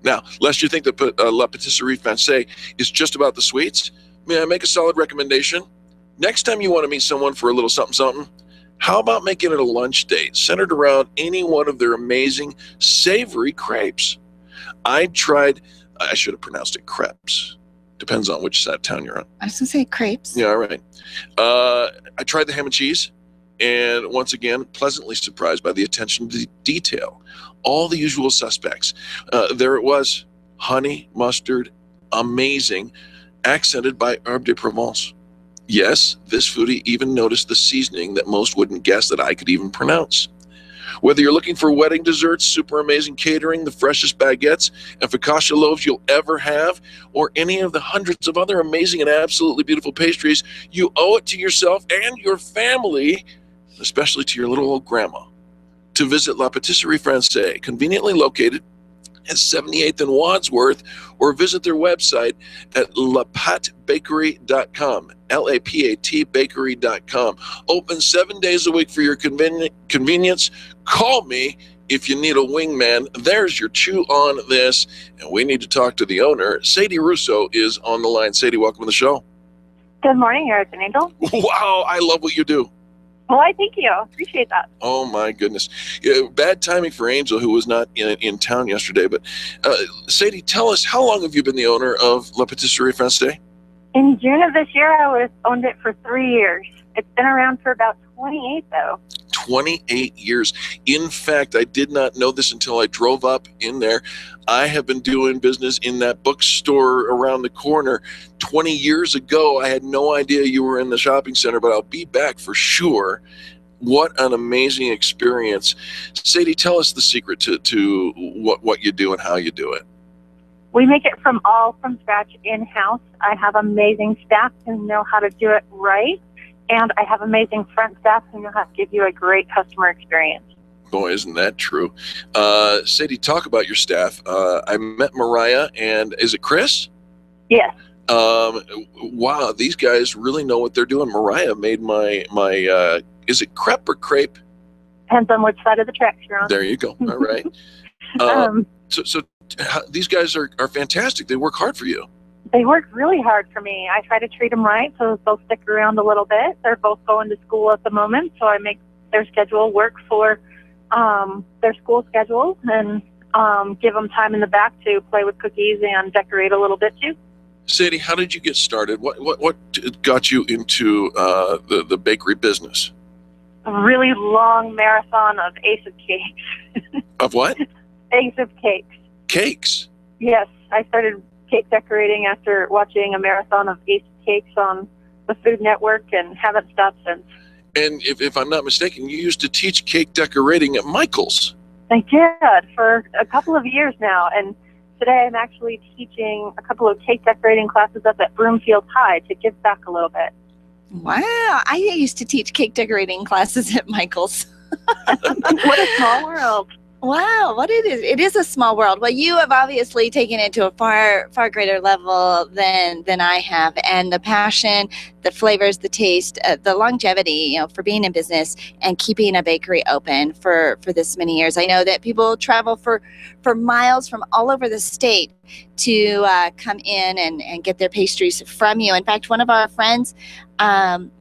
Now, lest you think that La Patisserie Franciase is just about the sweets, may I make a solid recommendation? Next time you want to meet someone for a little something, how about making it a lunch date centered around any one of their amazing savory crepes? I should have pronounced it crepes. Depends on which side of town you're on. I was going to say crepes. Yeah, all right. I tried the ham and cheese, and once again, pleasantly surprised by the attention to detail. All the usual suspects. There it was, honey, mustard, amazing, accented by herbe de Provence. Yes, this foodie even noticed the seasoning that most wouldn't guess that I could even pronounce. Whether you're looking for wedding desserts, super amazing catering, the freshest baguettes, and focaccia loaves you'll ever have, or any of the hundreds of other amazing and absolutely beautiful pastries, you owe it to yourself and your family, especially to your little old grandma, to visit La Patisserie Franciase, conveniently located at 78th and Wadsworth, or visit their website at lapatbakery.com, L-A-P-A-T bakery.com. Open 7 days a week for your convenience. Call me if you need a wingman. There's your chew on this, and we need to talk to the owner. Sadie Russo is on the line. Sadie, welcome to the show. Good morning, Eric and Angel. Wow, I love what you do. Well, I thank you. Appreciate that. Oh, my goodness. Bad timing for Angel, who was not in town yesterday. But Sadie, tell us, how long have you been the owner of La Patisserie Franciase? In June of this year, I owned it for 3 years. It's been around for about 28, though. 28 years. In fact, I did not know this until I drove up in there. I have been doing business in that bookstore around the corner 20 years ago. I had no idea you were in the shopping center, but I'll be back for sure. What an amazing experience. Sadie, tell us the secret to what you do and how you do it. We make it from scratch in-house. I have amazing staff who know how to do it right. And I have amazing front staff who know how to give you a great customer experience. Boy, isn't that true? Sadie, talk about your staff. I met Mariah, and is it Chris? Yes. Wow, these guys really know what they're doing. Mariah made my is it crepe or crepe? Depends on which side of the tracks you're on. There you go. All right. So these guys are fantastic. They work hard for you. They work really hard for me. I try to treat them right, so they'll stick around a little bit. They're both going to school at the moment, so I make their schedule work for their school schedules and give them time in the back to play with cookies and decorate a little bit too. Sadie, how did you get started? What got you into the bakery business? A really long marathon of Ace of Cakes. Of what? Ace of Cakes. Cakes? Yes, I started cake decorating after watching a marathon of Ace of Cakes on the Food Network and haven't stopped since. And if I'm not mistaken, you used to teach cake decorating at Michael's. I did for a couple of years now, and today I'm actually teaching a couple of cake decorating classes up at Broomfield High to give back a little bit. Wow, I used to teach cake decorating classes at Michael's. What a small world. Wow, what it is. It is a small world. Well, you have obviously taken it to a far greater level than I have. And the passion, the flavors, the taste, the longevity, for being in business and keeping a bakery open for this many years. I know that people travel for miles from all over the state to come in and get their pastries from you. In fact, one of our friends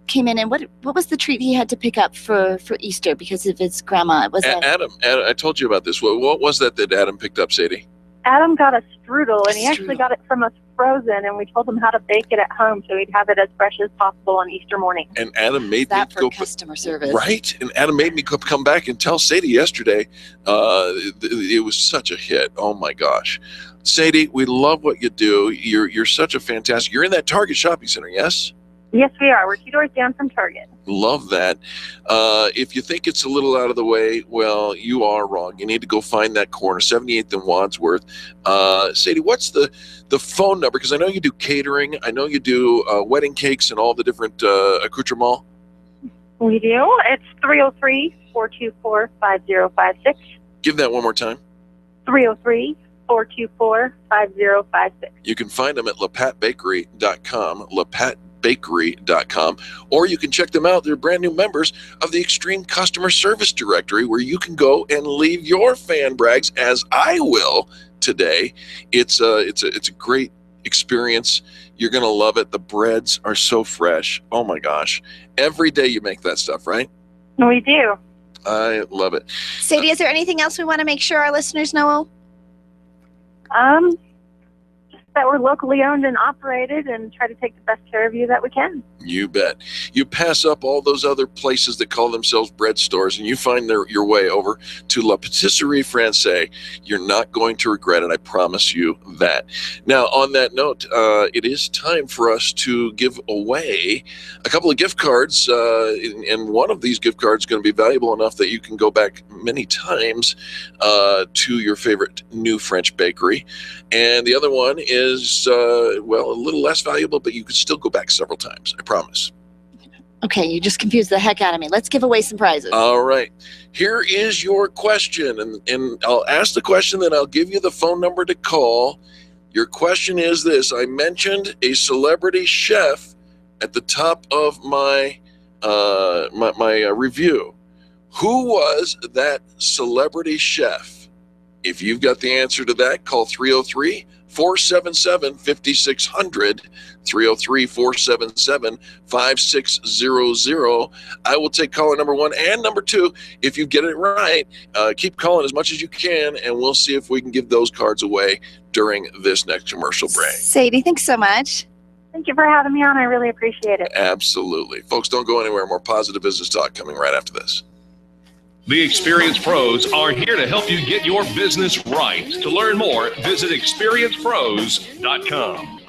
came in, and what was the treat he had to pick up for Easter because of his grandma? It was Adam, I told you about this. What was that Adam picked up, Sadie? Adam got a strudel, and he actually got it from us frozen, and we told him how to bake it at home so he'd have it as fresh as possible on Easter morning. And Adam made that me for go customer service, right? And Adam made me come back and tell Sadie yesterday. It was such a hit. Oh my gosh, Sadie, we love what you do. You're such a fantastic. You're in that Target shopping center, yes? Yes, we are. We're 2 doors down from Target. Love that. If you think it's a little out of the way, well, you are wrong. You need to go find that corner, 78th and Wadsworth. Sadie, what's the phone number? Because I know you do catering. I know you do wedding cakes and all the different accoutrements. We do. It's 303-424-5056. Give that one more time. 303-424-5056. You can find them at lapatbakery.com, lapatbakery.com, or you can check them out. They're brand new members of the Extreme Customer Service Directory, where you can go and leave your fan brags, as I will, today. It's a great experience. You're going to love it. The breads are so fresh. Oh my gosh. Every day you make that stuff, right? We do. I love it. Sadie, is there anything else we want to make sure our listeners know? Just that we're locally owned and operated and try to take the best care of you that we can. You bet. You pass up all those other places that call themselves bread stores and you find your way over to La Patisserie Franciase. You're not going to regret it. I promise you that. Now, on that note, it is time for us to give away a couple of gift cards. And one of these gift cards is going to be valuable enough that you can go back many times to your favorite new French bakery. And the other one is, a little less valuable, but you can still go back several times. I promise. Okay, you just confused the heck out of me. Let's give away some prizes. All right. Here is your question. And I'll ask the question, then I'll give you the phone number to call. Your question is this. I mentioned a celebrity chef at the top of my review. Who was that celebrity chef? If you've got the answer to that, call 303-477-5600, 303-477-5600. I will take caller number 1 and number 2. If you get it right, keep calling as much as you can, and we'll see if we can give those cards away during this next commercial break. Sadie, thanks so much. Thank you for having me on. I really appreciate it. Absolutely. Folks, don't go anywhere. More positive business talk coming right after this. The Experienced Pros are here to help you get your business right. To learn more, visit experiencepros.com.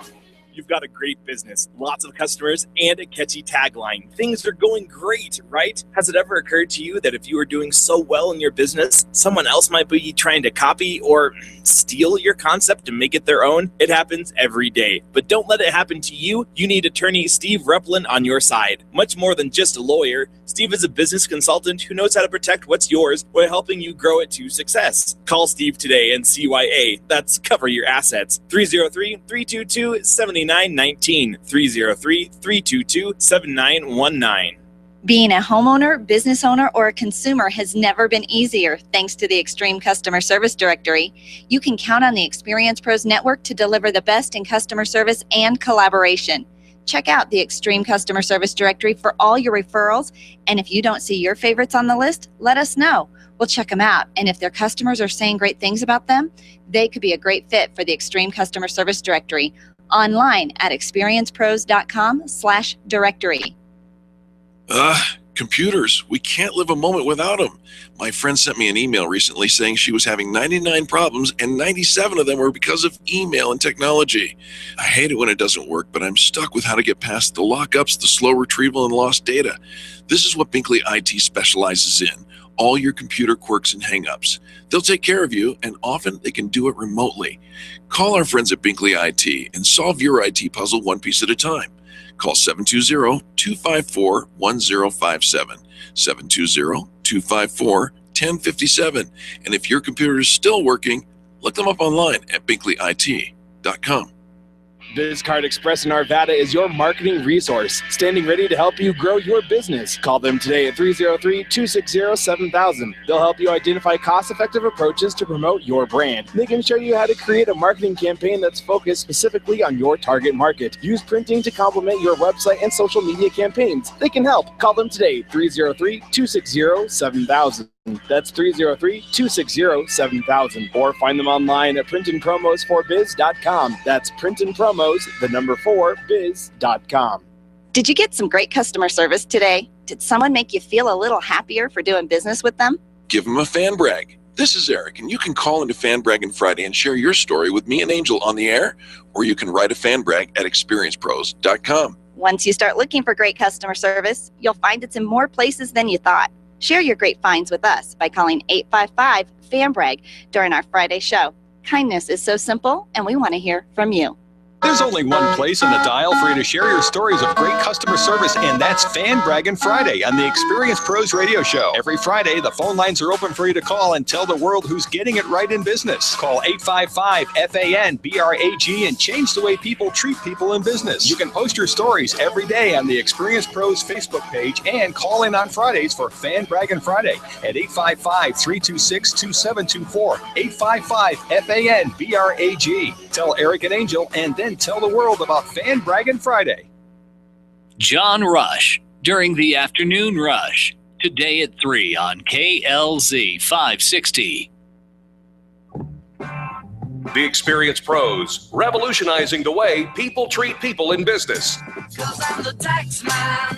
You've got a great business, lots of customers, and a catchy tagline. Things are going great, right? Has it ever occurred to you that if you are doing so well in your business, someone else might be trying to copy or steal your concept to make it their own? It happens every day. But don't let it happen to you. You need attorney Steve Replin on your side. Much more than just a lawyer, Steve is a business consultant who knows how to protect what's yours while helping you grow it to success. Call Steve today and CYA. That's Cover Your Assets. 303-322-7919. 303-322-7919. Being a homeowner, business owner, or a consumer has never been easier thanks to the Extreme Customer Service Directory. You can count on the Experience Pros Network to deliver the best in customer service and collaboration. Check out the Extreme Customer Service Directory for all your referrals, and if you don't see your favorites on the list, let us know. We'll check them out, and if their customers are saying great things about them, they could be a great fit for the Extreme Customer Service Directory. Online at experiencepros.com/directory. Computers. We can't live a moment without them. My friend sent me an email recently saying she was having 99 problems and 97 of them were because of email and technology. I hate it when it doesn't work, but I'm stuck with how to get past the lockups, the slow retrieval, and lost data. This is what Binkley IT specializes in. All your computer quirks and hangups. They'll take care of you, and often they can do it remotely. Call our friends at Binkley IT and solve your IT puzzle one piece at a time. Call 720-254-1057, 720-254-1057. And if your computer is still working, look them up online at binkleyit.com. BizCard Express in Arvada is your marketing resource, standing ready to help you grow your business. Call them today at 303-260-7000. They'll help you identify cost-effective approaches to promote your brand. They can show you how to create a marketing campaign that's focused specifically on your target market. Use printing to complement your website and social media campaigns. They can help. Call them today, 303-260-7000. That's 303-260-7000. Or find them online at printingpromos4biz.com. That's printingpromos4biz.com. Did you get some great customer service today? Did someone make you feel a little happier for doing business with them? Give them a fan brag. This is Eric, and you can call into Fan Braggin Friday and share your story with me and Angel on the air, or you can write a fan brag at experiencepros.com. Once you start looking for great customer service, you'll find it's in more places than you thought. Share your great finds with us by calling 855-FAN-BRAG during our Friday show. Kindness is so simple, and we want to hear from you. There's only one place in the dial for you to share your stories of great customer service, and that's Fan Braggin' Friday on the Experience Pros Radio Show. Every Friday, the phone lines are open for you to call and tell the world who's getting it right in business. Call 855-FAN-BRAG and change the way people treat people in business. You can post your stories every day on the Experience Pros Facebook page and call in on Fridays for Fan Braggin' Friday at 855-326-2724. 855-FAN-BRAG. Tell Eric and Angel, and then tell the world about Fan Braggin' Friday. John Rush during the afternoon rush. Today at 3 on KLZ 560. The Experience Pros, revolutionizing the way people treat people in business. 'Cause I'm the tax man.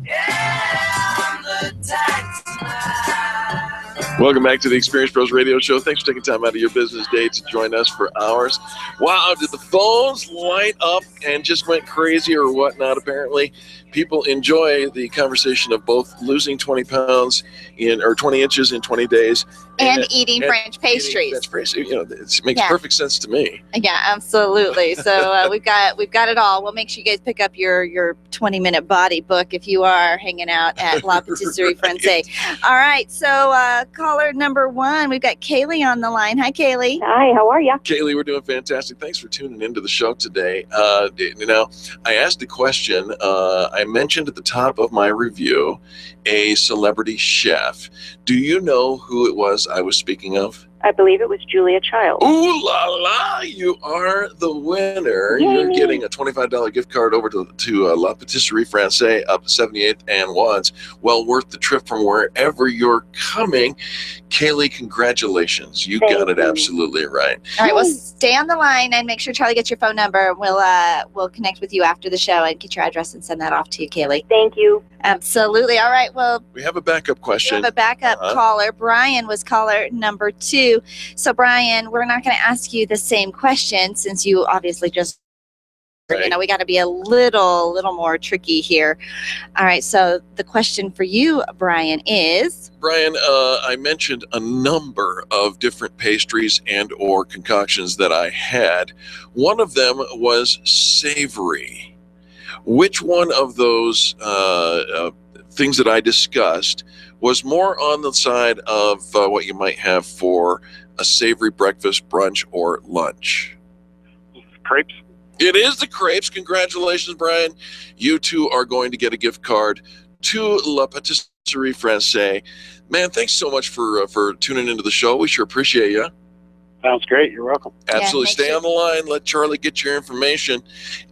Yeah, I'm the tax man. Welcome back to the Experience Pros Radio Show. Thanks for taking time out of your business day to join us for ours. Wow, did the phones light up and just went crazy or whatnot? Apparently, people enjoy the conversation of both losing 20 pounds or 20 inches in 20 days. And eating French pastries. That's crazy. You know, it makes perfect sense to me. Yeah, absolutely. So we've got it all. We'll make sure you guys pick up your 20-minute body book if you are hanging out at La Patisserie Franciase. All right, so caller number 1, we've got Kaylee on the line. Hi, Kaylee. Hi, how are you? Kaylee, we're doing fantastic. Thanks for tuning into the show today. I asked a question. I mentioned at the top of my review a celebrity chef. Do you know who it was I was speaking of? I believe it was Julia Child. Ooh la la! You are the winner. Yay. You're getting a $25 gift card over to La Patisserie Franciase up 78th and Watts. Well worth the trip from wherever you're coming. Kaylee, congratulations. You got it absolutely right. All right, well, stay on the line and make sure Charlie gets your phone number. We'll connect with you after the show and get your address and send that off to you, Kaylee. Thank you. Absolutely. All right, well, we have a backup question. We have a backup caller. Brian was caller number 2. So, Brian, we're not going to ask you the same question since you obviously just, we got to be a little more tricky here. All right, so the question for you, Brian, is? Brian, I mentioned a number of different pastries and or concoctions that I had. One of them was savory. Which one of those things that I discussed was more on the side of what you might have for a savory breakfast, brunch, or lunch? Crepes. It is the crepes. Congratulations, Brian. You two are going to get a gift card to La Patisserie Franciase. Man, thanks so much for tuning into the show. We sure appreciate you. Sounds great. You're welcome. Absolutely. Stay on the line. Let Charlie get your information.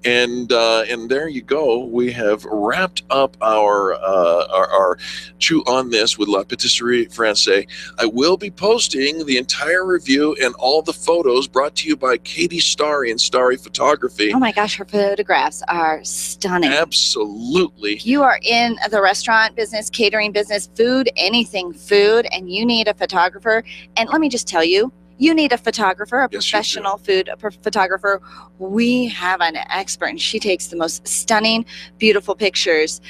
And there you go. We have wrapped up our chew on this with La Patisserie Franciase. I will be posting the entire review and all the photos brought to you by Katie Starry and Starry Photography. Oh my gosh, her photographs are stunning. Absolutely. If you are in the restaurant business, catering business, food, anything food, and you need a photographer, and let me just tell you, you need a photographer, a professional food photographer. We have an expert, and she takes the most stunning, beautiful pictures.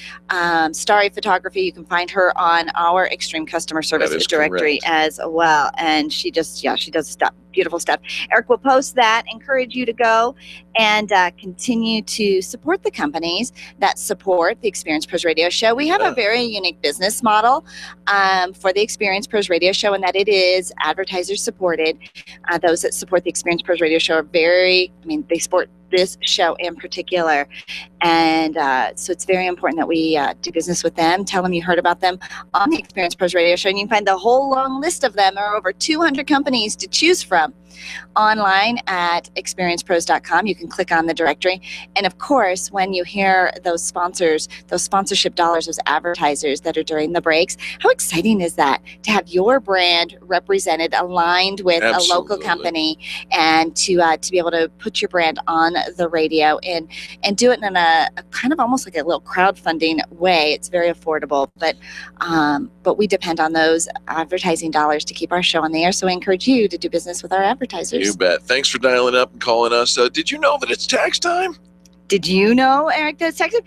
Starry Photography, you can find her on our Extreme Customer Service directory as well. And she does stuff, beautiful stuff. Eric will post that, encourage you to go and continue to support the companies that support the Experience Pros Radio Show. We have a very unique business model for the Experience Pros Radio Show, and that it is advertiser supported. Those that support the Experience Pros Radio Show are they support this show in particular. And so it's very important that we do business with them. Tell them you heard about them on the Experience Pros Radio Show. And you can find the whole long list of them. There are over 200 companies to choose from online at experiencepros.com. You can click on the directory. And of course, when you hear those sponsors, those sponsorship dollars, those advertisers that are during the breaks, how exciting is that to have your brand represented, aligned with a local company, and to be able to put your brand on the radio and do it in a kind of almost like a little crowdfunding way. It's very affordable, but we depend on those advertising dollars to keep our show on the air. So I encourage you to do business with our advertisers. You bet. Thanks for dialing up and calling us. Did you know that it's tax time? Did you know, Eric, that it's tax time?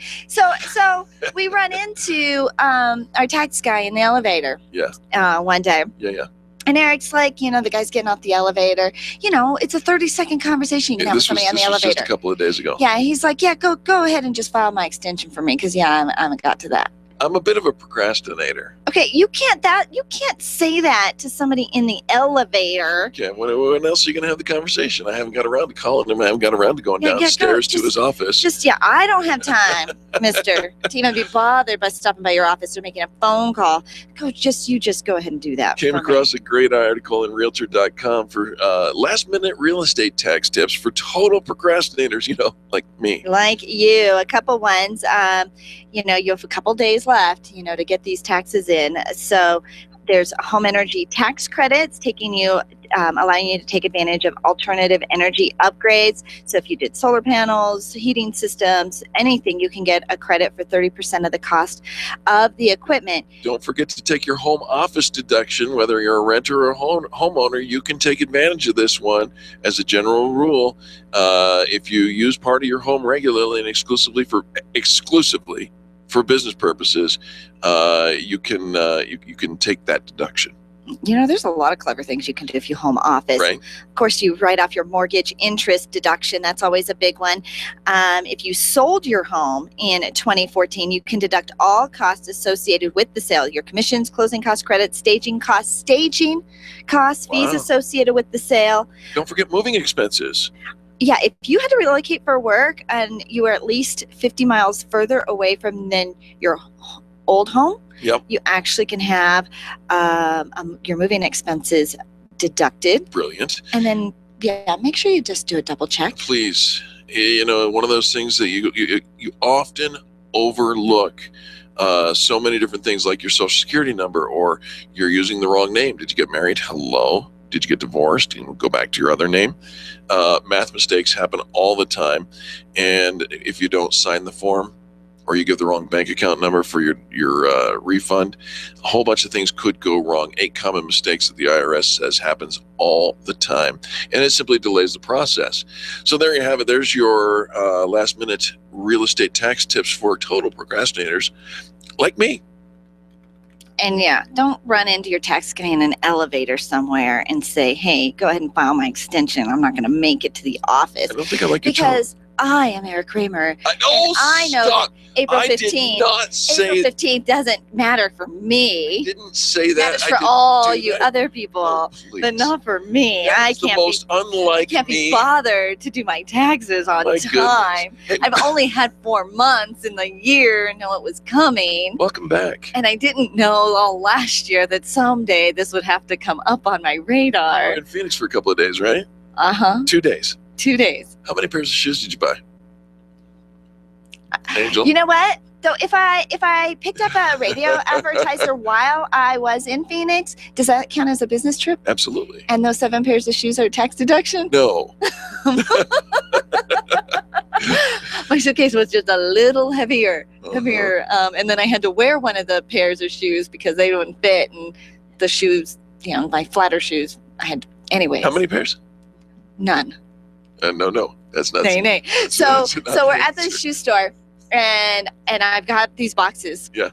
So we run into our tax guy in the elevator. Yeah. One day. Yeah. And Eric's like, the guy's getting off the elevator. It's a 30-second conversation you can have with somebody on the elevator. This was just a couple of days ago. Yeah, he's like, yeah, go ahead and just file my extension for me because, I haven't got to that. I'm a bit of a procrastinator. Okay, you can't say that to somebody in the elevator. Okay, when else are you going to have the conversation? I haven't got around to calling him. I haven't got around to going downstairs to his office. I don't have time, mister, to even be bothered by stopping by your office or making a phone call. You just go ahead and do that. Came across a great article in Realtor.com for last-minute real estate tax tips for total procrastinators, like me. Like you, a couple ones. You have a couple days left, to get these taxes in. So there's home energy tax credits allowing you to take advantage of alternative energy upgrades. So if you did solar panels, heating systems, anything, you can get a credit for 30% of the cost of the equipment. Don't forget to take your home office deduction. Whether you're a renter or a homeowner, you can take advantage of this one. As a general rule, if you use part of your home regularly and exclusively for business purposes, you can take that deduction. There's a lot of clever things you can do if you home office. Right. Of course, you write off your mortgage interest deduction. That's always a big one. If you sold your home in 2014, you can deduct all costs associated with the sale. Your commissions, closing cost credits, staging costs, fees associated with the sale. Don't forget moving expenses. Yeah, if you had to relocate for work and you were at least 50 miles further away from your old home, yep, you actually can have your moving expenses deducted. Brilliant. And then, make sure you just do a double check. Please. One of those things that you often overlook. So many different things like your social security number, or you're using the wrong name. Did you get married? Hello? Did you get divorced? And go back to your other name. Math mistakes happen all the time. And if you don't sign the form, or you give the wrong bank account number for your refund, a whole bunch of things could go wrong. 8 common mistakes that the IRS says happens all the time. And it simply delays the process. So there you have it. There's your last-minute real estate tax tips for total procrastinators like me. And don't run into your tax guy in an elevator somewhere and say, hey, go ahead and file my extension. I'm not going to make it to the office. I don't think I like your because I am Eric Kramer. I know that April 15th doesn't matter for me. I didn't say that. That is for all you other people, but not for me. I can't be bothered to do my taxes on time. I've only had 4 months in the year and know it was coming. Welcome back. And I didn't know all last year that someday this would have to come up on my radar. You were in Phoenix for a couple of days, right? 2 days. 2 days. How many pairs of shoes did you buy? Angel? You know what? So if I picked up a radio advertiser while I was in Phoenix, does that count as a business trip? Absolutely. And those 7 pairs of shoes are tax deduction? No. My suitcase was just a little heavier. And then I had to wear one of the pairs of shoes because they wouldn't fit. And the shoes, my flatter shoes, I had anyway. How many pairs? None. No, that's not. Nay. So we're at the shoe store, and I've got these boxes. Yeah.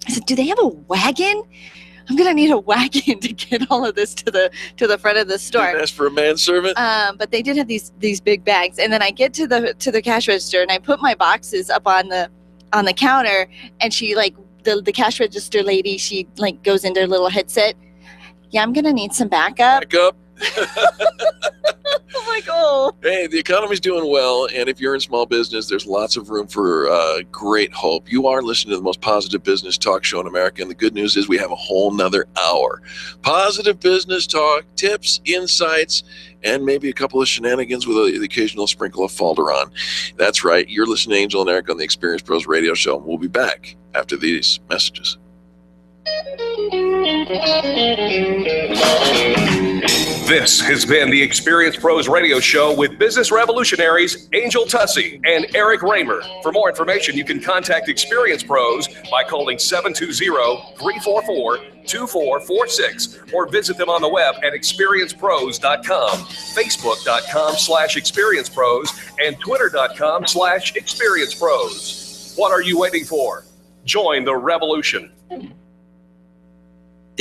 I said, do they have a wagon? I'm gonna need a wagon to get all of this to the front of the store. Didn't ask for a manservant. But they did have these big bags, and then I get to the cash register, and I put my boxes up on the counter, and she the cash register lady, she goes into her little headset. Yeah, I'm gonna need some backup. I'm like, oh. Hey, the economy's doing well, and if you're in small business, there's lots of room for great hope. You are listening to the most positive business talk show in America, and the good news is we have a whole nother hour. Positive business talk, tips, insights, and maybe a couple of shenanigans with the occasional sprinkle of Falderon. That's right. You're listening to Angel and Eric on the Experience Pros Radio Show. We'll be back after these messages. This has been the Experience Pros Radio Show with business revolutionaries Angel Tussey and Eric Raymer. For more information, you can contact Experience Pros by calling 720-344-2446 or visit them on the web at experiencepros.com, facebook.com/experiencepros, and twitter.com/experiencepros. What are you waiting for? Join the revolution.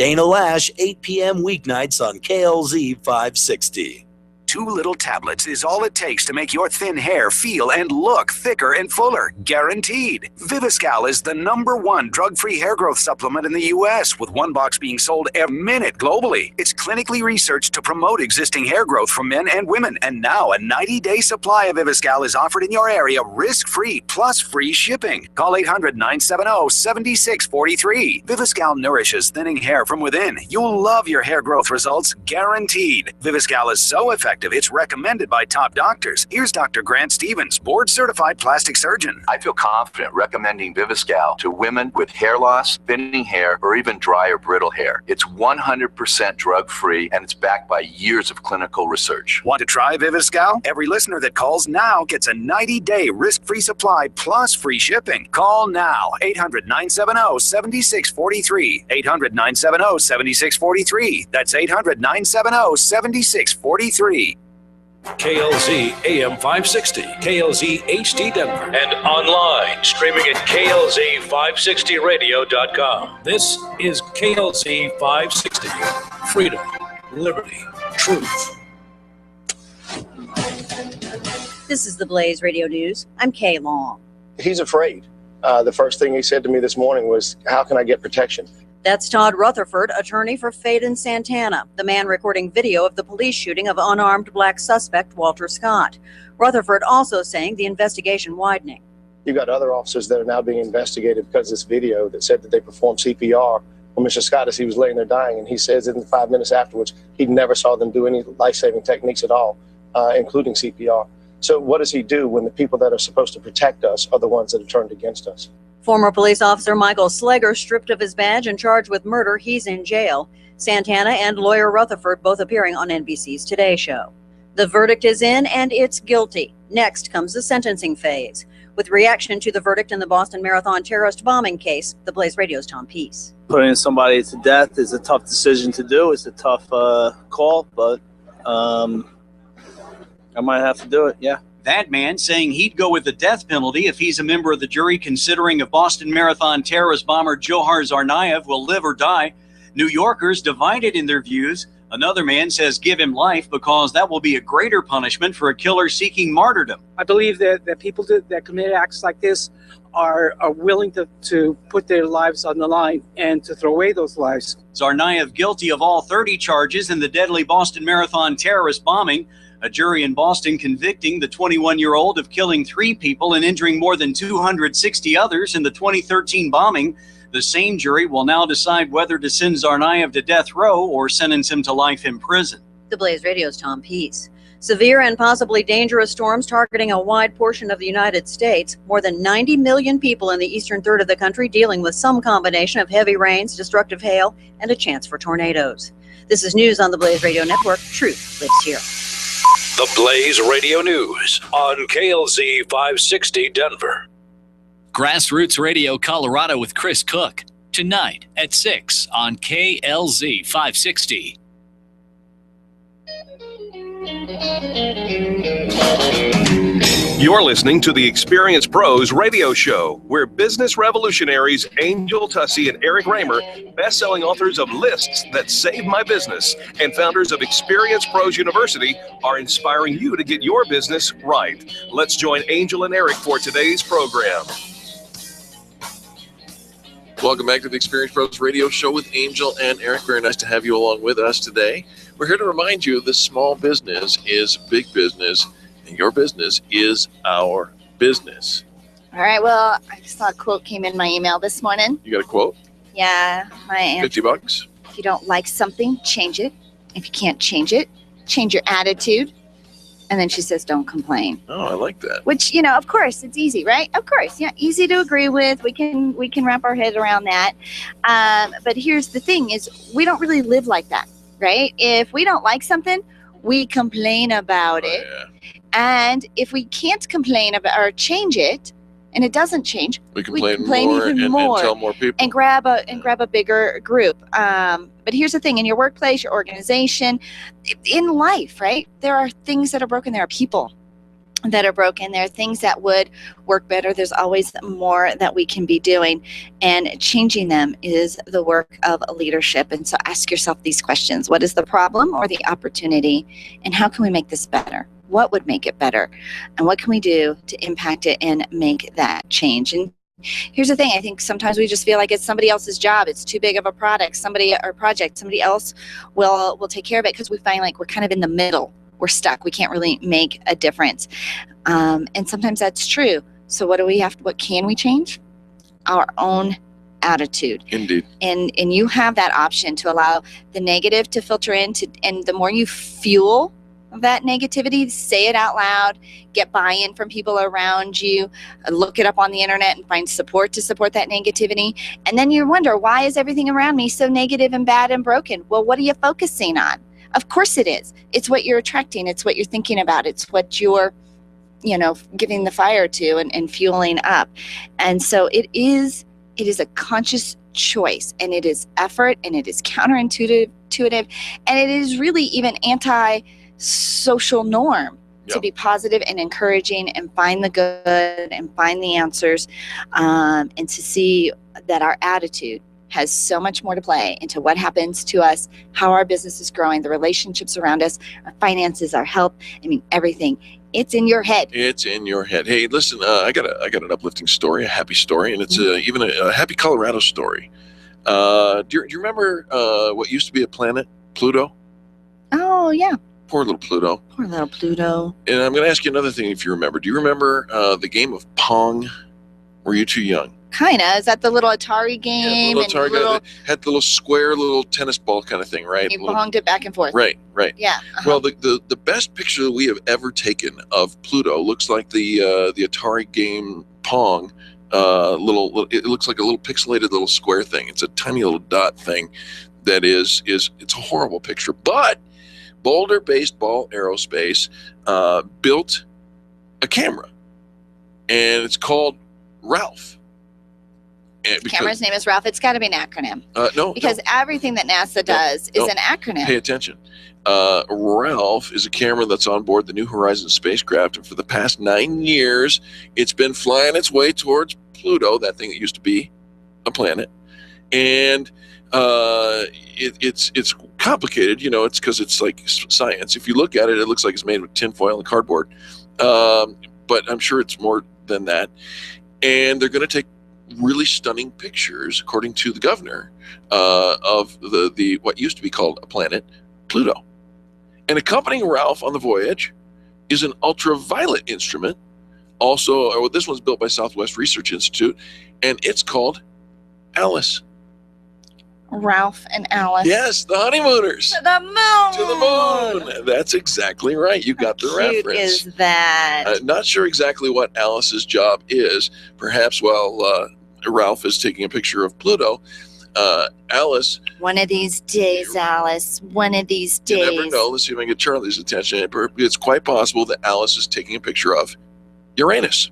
Dana Lash, 8 p.m. weeknights on KLZ 560. 2 little tablets is all it takes to make your thin hair feel and look thicker and fuller, guaranteed. Viviscal is the #1 drug-free hair growth supplement in the U.S., with 1 box being sold every minute globally. It's clinically researched to promote existing hair growth for men and women, and now a 90-day supply of Viviscal is offered in your area risk-free plus free shipping. Call 800-970-7643. Viviscal nourishes thinning hair from within. You'll love your hair growth results, guaranteed. Viviscal is so effective, it's recommended by top doctors. Here's Dr. Grant Stevens, board-certified plastic surgeon. I feel confident recommending Viviscal to women with hair loss, thinning hair, or even dry or brittle hair. It's 100% drug-free, and it's backed by years of clinical research. Want to try Viviscal? Every listener that calls now gets a 90-day risk-free supply plus free shipping. Call now, 800-970-7643. 800-970-7643. That's 800-970-7643. KLZ AM 560, KLZ HD Denver, and online streaming at KLZ560radio.com. This is KLZ 560. Freedom, liberty, truth. This is the Blaze Radio News. I'm Kay Long. He's afraid. The first thing he said to me this morning was, how can I get protection? That's Todd Rutherford, attorney for Faden Santana, the man recording video of the police shooting of unarmed black suspect Walter Scott. Rutherford also saying the investigation widening. You've got other officers that are now being investigated because of this video that said that they performed CPR on Mr. Scott as he was laying there dying. And he says in the 5 minutes afterwards, he never saw them do any life-saving techniques at all, including CPR. So what does he do when the people that are supposed to protect us are the ones that are turned against us? Former police officer Michael Slager stripped of his badge and charged with murder. He's in jail. Santana and lawyer Rutherford both appearing on NBC's Today Show. The verdict is in, and it's guilty. Next comes the sentencing phase. With reaction to the verdict in the Boston Marathon terrorist bombing case, the Blaze Radio's Tom Peace. Putting somebody to death is a tough decision to do. It's a tough call, but I might have to do it, yeah. That man saying he'd go with the death penalty if he's a member of the jury considering if Boston Marathon terrorist bomber Johar Tsarnaev will live or die. New Yorkers divided in their views. Another man says give him life because that will be a greater punishment for a killer seeking martyrdom. I believe that people that commit acts like this are willing to put their lives on the line and to throw away those lives. Tsarnaev guilty of all 30 charges in the deadly Boston Marathon terrorist bombing. A jury in Boston convicting the 21-year-old of killing 3 people and injuring more than 260 others in the 2013 bombing. The same jury will now decide whether to send Tsarnaev to death row or sentence him to life in prison. The Blaze Radio's Tom Peace. Severe and possibly dangerous storms targeting a wide portion of the United States. More than 90 million people in the eastern third of the country dealing with some combination of heavy rains, destructive hail, and a chance for tornadoes. This is news on the Blaze Radio Network. Truth lives here. The Blaze Radio News on KLZ 560 Denver. Grassroots Radio Colorado with Chris Cook. Tonight at 6 on KLZ 560. You're listening to the Experience Pros radio show, where business revolutionaries Angel Tussey and Eric Raymer, best-selling authors of Lists That Saved My Business, and founders of Experience Pros University, are inspiring you to get your business right. Let's join Angel and Eric for today's program. Welcome back to the Experience Pros radio show with Angel and Eric. Very nice to have you along with us today. We're here to remind you that small business is big business, and your business is our business. All right. Well, I saw a quote came in my email this morning. You got a quote? Yeah. $50. If you don't like something, change it. If you can't change it, change your attitude. And then she says, don't complain. Oh, I like that. Which, you know, of course, it's easy, right? Of course. Yeah, easy to agree with. We can wrap our head around that. But here's the thing is we don't really live like that, right? If we don't like something, we complain about it. Yeah. And if we can't complain about or change it, and it doesn't change, we complain more even and more tell more people. And grab a bigger group. But here's the thing, in your workplace, your organization, in life, right? There are things that are broken. There are people. that are broken. There are things that would work better. There's always more that we can be doing, and changing them is the work of leadership. And so ask yourself these questions. What is the problem or the opportunity, and how can we make this better? What would make it better, and what can we do to impact it and make that change? And here's the thing. I think sometimes we just feel like it's somebody else's job. It's too big of a project. Somebody else will take care of it, because we find like we're kind of in the middle. We're stuck. We can't really make a difference. And sometimes that's true. So what can we change? Our own attitude. Indeed. And you have that option to allow the negative to filter in, and the more you fuel that negativity, say it out loud, get buy-in from people around you, look it up on the internet and find support to support that negativity. And then you wonder, why is everything around me so negative and bad and broken? Well, what are you focusing on? Of course it is. It's what you're attracting. It's what you're thinking about. It's what you're, giving the fire to and fueling up. And so it is a conscious choice, and it is effort, and it is counterintuitive, and it is really even anti-social norm to be positive and encouraging and find the good and find the answers, and to see that our attitude has so much more to play into what happens to us, how our business is growing, the relationships around us, our finances, our health. I mean, everything. It's in your head. It's in your head. Hey, listen, I got an uplifting story, a happy story, and it's even a happy Colorado story. Do you remember what used to be a planet, Pluto? Oh, yeah. Poor little Pluto. Poor little Pluto. And I'm going to ask you another thing if you remember. Do you remember the game of Pong? Were you too young? Kind of. Is that the little Atari game? Yeah, the little Atari game had the little square little tennis ball kind of thing, right? You ponged it back and forth. Right. Yeah. Well, the best picture that we have ever taken of Pluto looks like the Atari game Pong. It looks like a little pixelated little square thing. It's a tiny little dot thing that is it's a horrible picture. But Boulder-based Ball Aerospace built a camera, and it's called Ralph. The camera's name is Ralph. It's got to be an acronym. No. Because everything that NASA does is an acronym. Pay attention. Ralph is a camera that's on board the New Horizons spacecraft, and for the past 9 years, it's been flying its way towards Pluto, that thing that used to be a planet. And it's complicated, it's because it's like science. If you look at it, it looks like it's made with tinfoil and cardboard. But I'm sure it's more than that. And they're going to take really stunning pictures, according to the governor, of the what used to be called a planet, Pluto. And accompanying Ralph on the voyage is an ultraviolet instrument. Also, this one's built by Southwest Research Institute, and it's called Alice. Ralph and Alice. Yes, the honeymooners. To the moon. To the moon. That's exactly right. You got the reference. How cute is that? Not sure exactly what Alice's job is. Perhaps while Ralph is taking a picture of Pluto, Alice. One of these days, Alice. One of these days. You never know. Let's see if I can get Charlie's attention. It's quite possible that Alice is taking a picture of Uranus.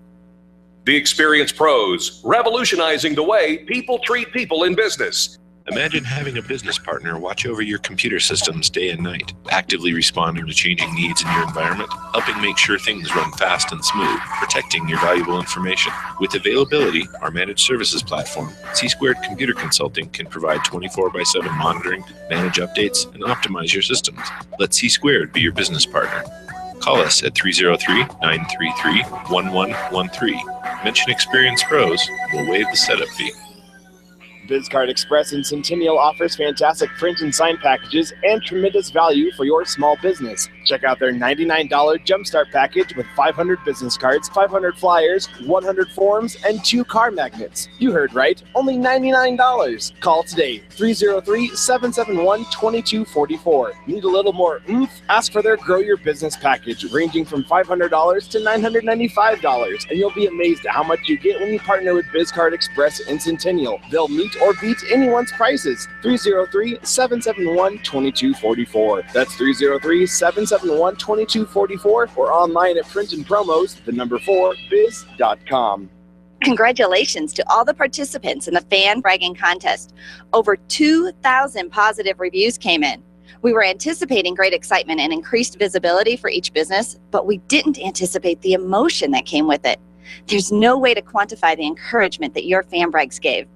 The Experienced Pros, revolutionizing the way people treat people in business. Imagine having a business partner watch over your computer systems day and night, actively responding to changing needs in your environment, helping make sure things run fast and smooth, protecting your valuable information. With Availability, our managed services platform, C-Squared Computer Consulting can provide 24/7 monitoring, manage updates, and optimize your systems. Let C-Squared be your business partner. Call us at 303-933-1113. Mention Experienced Pros, we'll waive the setup fee. BizCard Express in Centennial offers fantastic print and sign packages and tremendous value for your small business. Check out their $99 Jumpstart package with 500 business cards, 500 flyers, 100 forms, and 2 car magnets. You heard right, only $99. Call today, 303-771-2244. Need a little more oomph? Ask for their Grow Your Business package, ranging from $500 to $995, and you'll be amazed at how much you get when you partner with BizCard Express in Centennial. They'll meet or beat anyone's prices. 303-771-2244. That's 303-771-2244 or online at printandpromos4biz.com. Congratulations to all the participants in the fan bragging contest. Over 2,000 positive reviews came in. We were anticipating great excitement and increased visibility for each business, but we didn't anticipate the emotion that came with it. There's no way to quantify the encouragement that your fan brags gave.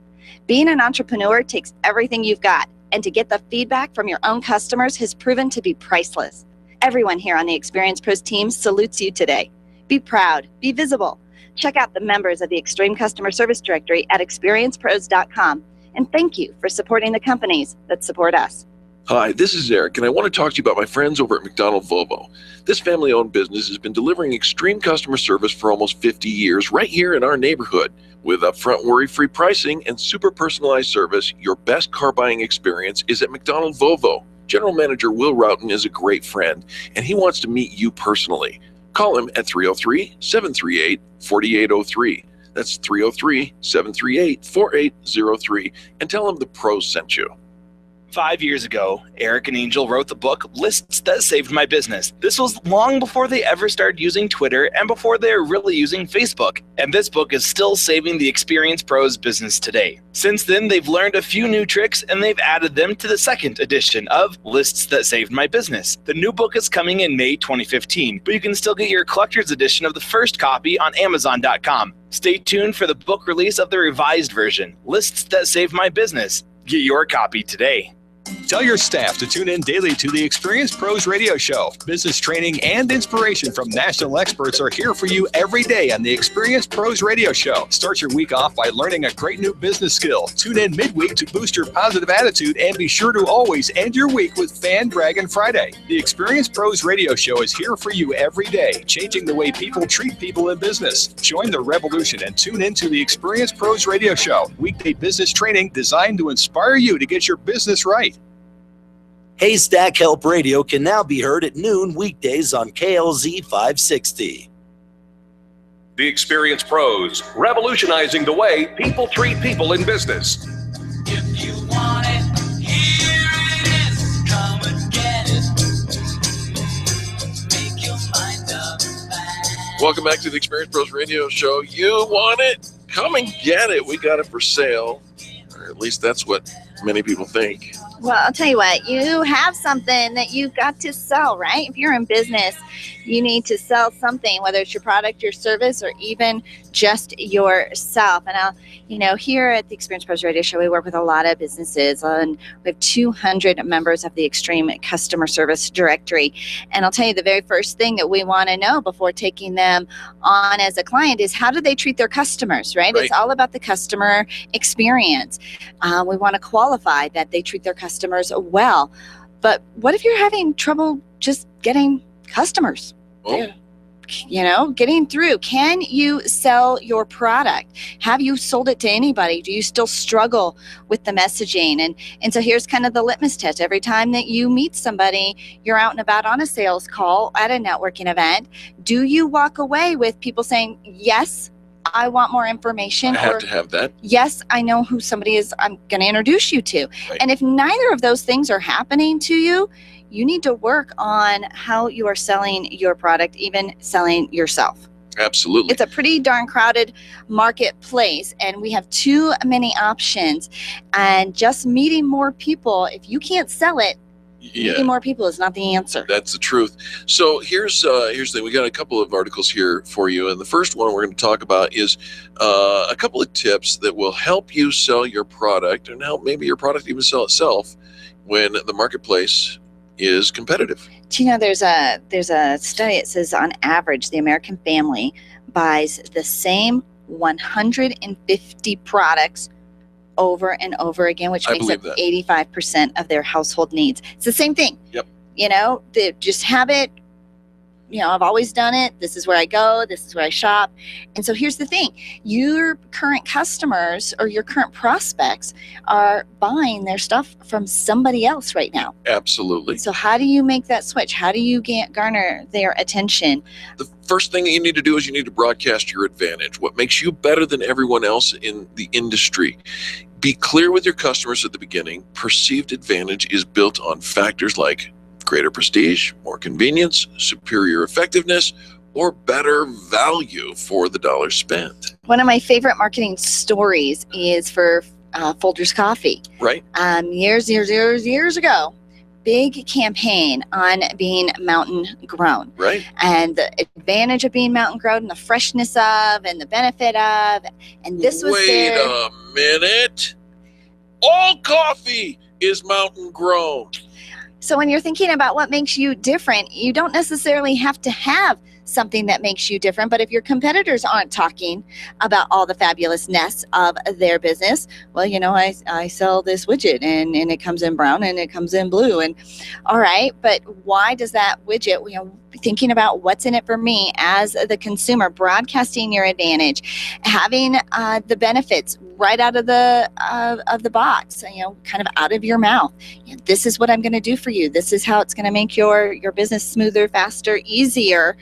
Being an entrepreneur takes everything you've got, and to get the feedback from your own customers has proven to be priceless. Everyone here on the Experience Pros team salutes you today. Be proud, be visible. Check out the members of the Extreme Customer Service Directory at experiencepros.com, and thank you for supporting the companies that support us. Hi, this is Eric, and I want to talk to you about my friends over at McDonald Volvo. This family-owned business has been delivering extreme customer service for almost 50 years right here in our neighborhood. With upfront worry-free pricing and super personalized service, your best car buying experience is at McDonald Volvo. General Manager Will Roughton is a great friend, and he wants to meet you personally. Call him at 303-738-4803. That's 303-738-4803, and tell him the pros sent you. 5 years ago, Eric and Angel wrote the book Lists That Saved My Business. This was long before they ever started using Twitter and before they were really using Facebook. And this book is still saving the Experience Pros business today. Since then, they've learned a few new tricks and they've added them to the second edition of Lists That Saved My Business. The new book is coming in May 2015, but you can still get your collector's edition of the first copy on Amazon.com. Stay tuned for the book release of the revised version, Lists That Saved My Business. Get your copy today. Tell your staff to tune in daily to the Experience Pros Radio Show. Business training and inspiration from national experts are here for you every day on the Experience Pros Radio Show. Start your week off by learning a great new business skill. Tune in midweek to boost your positive attitude and be sure to always end your week with Fan Braggin Friday. The Experience Pros Radio Show is here for you every day, changing the way people treat people in business. Join the revolution and tune in to the Experience Pros Radio Show. Weekday business training designed to inspire you to get your business right. Haystack Help Radio can now be heard at noon weekdays on KLZ 560. The Experience Pros, revolutionizing the way people treat people in business. If you want it, here it is. Come and get it. Make your mind up fast. Welcome back to the Experience Pros Radio Show. You want it? Come and get it. We got it for sale. Or at least that's what many people think. Well, I'll tell you what, you have something that you've got to sell, right? If you're in business, you need to sell something, whether it's your product, your service, or even just yourself. And here at the Experience Pros Radio Show, we work with a lot of businesses, and we have 200 members of the Extreme Customer Service Directory. And I'll tell you, the very first thing that we want to know before taking them on as a client is how do they treat their customers, right? It's all about the customer experience. We want to qualify that they treat their customers well. But what if you're having trouble just getting customers? Getting through. Can you sell your product? Have you sold it to anybody? Do you still struggle with the messaging? And so here's kind of the litmus test. Every time that you meet somebody, you're out and about on a sales call at a networking event, do you walk away with people saying, yes, I want more information? I have to have that. Yes, I know who somebody is I'm going to introduce you to. Right. And if neither of those things are happening to you, you need to work on how you are selling your product, even selling yourself. Absolutely. It's a pretty darn crowded marketplace, and we have too many options. And just meeting more people, if you can't sell it, meeting more people is not the answer. That's the truth. So here's the thing. We got a couple of articles here for you, and the first one we're going to talk about is a couple of tips that will help you sell your product and help maybe your product even sell itself when the marketplace is competitive. Do you know there's a study that says on average the American family buys the same 150 products over and over again, which makes up 85% of their household needs. It's the same thing. Yep. They just have it. I've always done it. This is where I go. This is where I shop. And so here's the thing. Your current customers or your current prospects are buying their stuff from somebody else right now. Absolutely. So how do you make that switch? How do you garner their attention? The first thing that you need to do is you need to broadcast your advantage. What makes you better than everyone else in the industry? Be clear with your customers at the beginning. Perceived advantage is built on factors like greater prestige, more convenience, superior effectiveness, or better value for the dollar spent. One of my favorite marketing stories is for Folgers Coffee. Right. Years ago, big campaign on being mountain grown. Right. And the advantage of being mountain grown and the freshness of and the benefit of. And this was Wait a minute. All coffee is mountain grown. So when you're thinking about what makes you different, you don't necessarily have to have something that makes you different. But if your competitors aren't talking about all the fabulousness of their business, well, I sell this widget and it comes in brown and it comes in blue. And all right, but why does that widget, thinking about what's in it for me as the consumer, broadcasting your advantage, having the benefits right out of the box, kind of out of your mouth. This is what I'm going to do for you. This is how it's going to make your business smoother, faster, easier.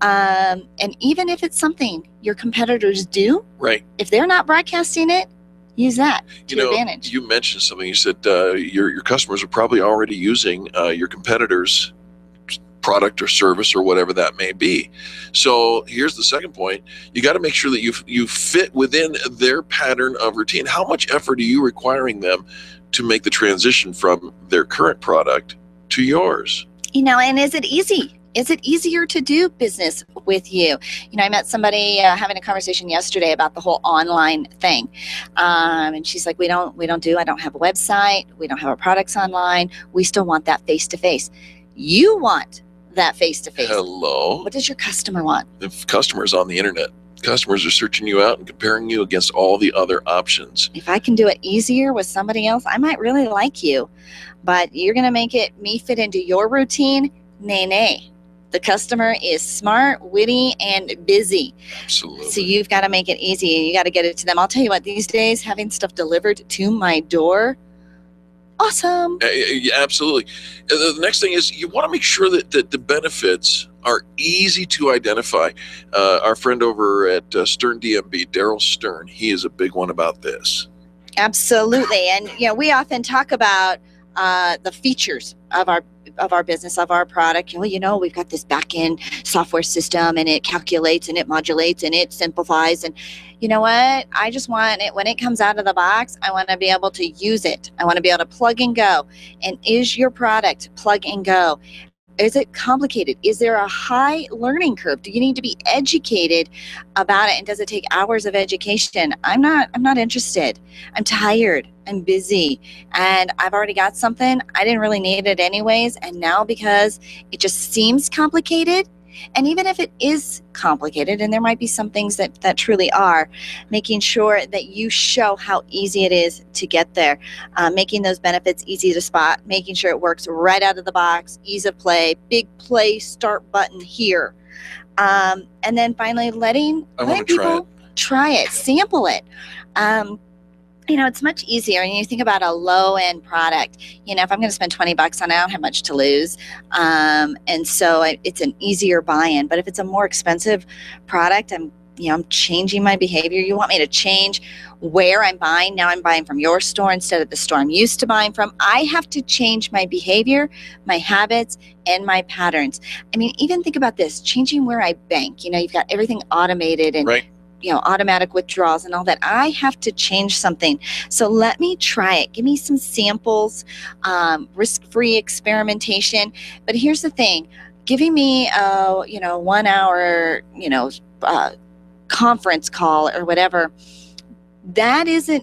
And even if it's something your competitors do, right? If they're not broadcasting it, use that to your advantage. You mentioned something. You said your customers are probably already using your competitors' product or service or whatever that may be. So here's the second point. You got to make sure that you fit within their pattern of routine. How much effort are you requiring them to make the transition from their current product to yours? And is it easy? Is it easier to do business with you? I met somebody having a conversation yesterday about the whole online thing. And she's like, I don't have a website. We don't have our products online. We still want that face-to-face. You want that face-to-face. Hello. What does your customer want? If customers on the internet, customers are searching you out and comparing you against all the other options. If I can do it easier with somebody else, I might really like you. But you're going to make me fit into your routine? Nay. The customer is smart, witty, and busy. Absolutely. So you've got to make it easy. You got to get it to them. I'll tell you what, these days, having stuff delivered to my door, awesome. Yeah, absolutely. The next thing is you want to make sure that the benefits are easy to identify. Our friend over at Stern DMB, Daryl Stern, he is a big one about this. Absolutely. And, we often talk about the features of our business, of our product. We've got this back-end software system and it calculates and it modulates and it simplifies. And you know what? I just want it when it comes out of the box, I want to be able to use it. I want to be able to plug and go. And is your product plug and go? Is it complicated? Is there a high learning curve? Do you need to be educated about it? And does it take hours of education? I'm not interested. I'm tired. I'm busy. And I've already got something. I didn't really need it anyways. And now because it just seems complicated, and even if it is complicated, and there might be some things that truly are, making sure that you show how easy it is to get there, making those benefits easy to spot, making sure it works right out of the box, ease of play, big play, start button here. And then finally letting people try it, sample it. It's much easier. And you think about a low-end product, if I'm going to spend $20 on it, I don't have much to lose. And so it's an easier buy-in. But if it's a more expensive product, I'm changing my behavior. You want me to change where I'm buying. Now I'm buying from your store instead of the store I'm used to buying from. I have to change my behavior, my habits, and my patterns. Even think about this, changing where I bank. You've got everything automated and right. Automatic withdrawals and all that. I have to change something. So let me try it. Give me some samples, risk-free experimentation. But here's the thing, giving me a 1 hour, conference call or whatever, to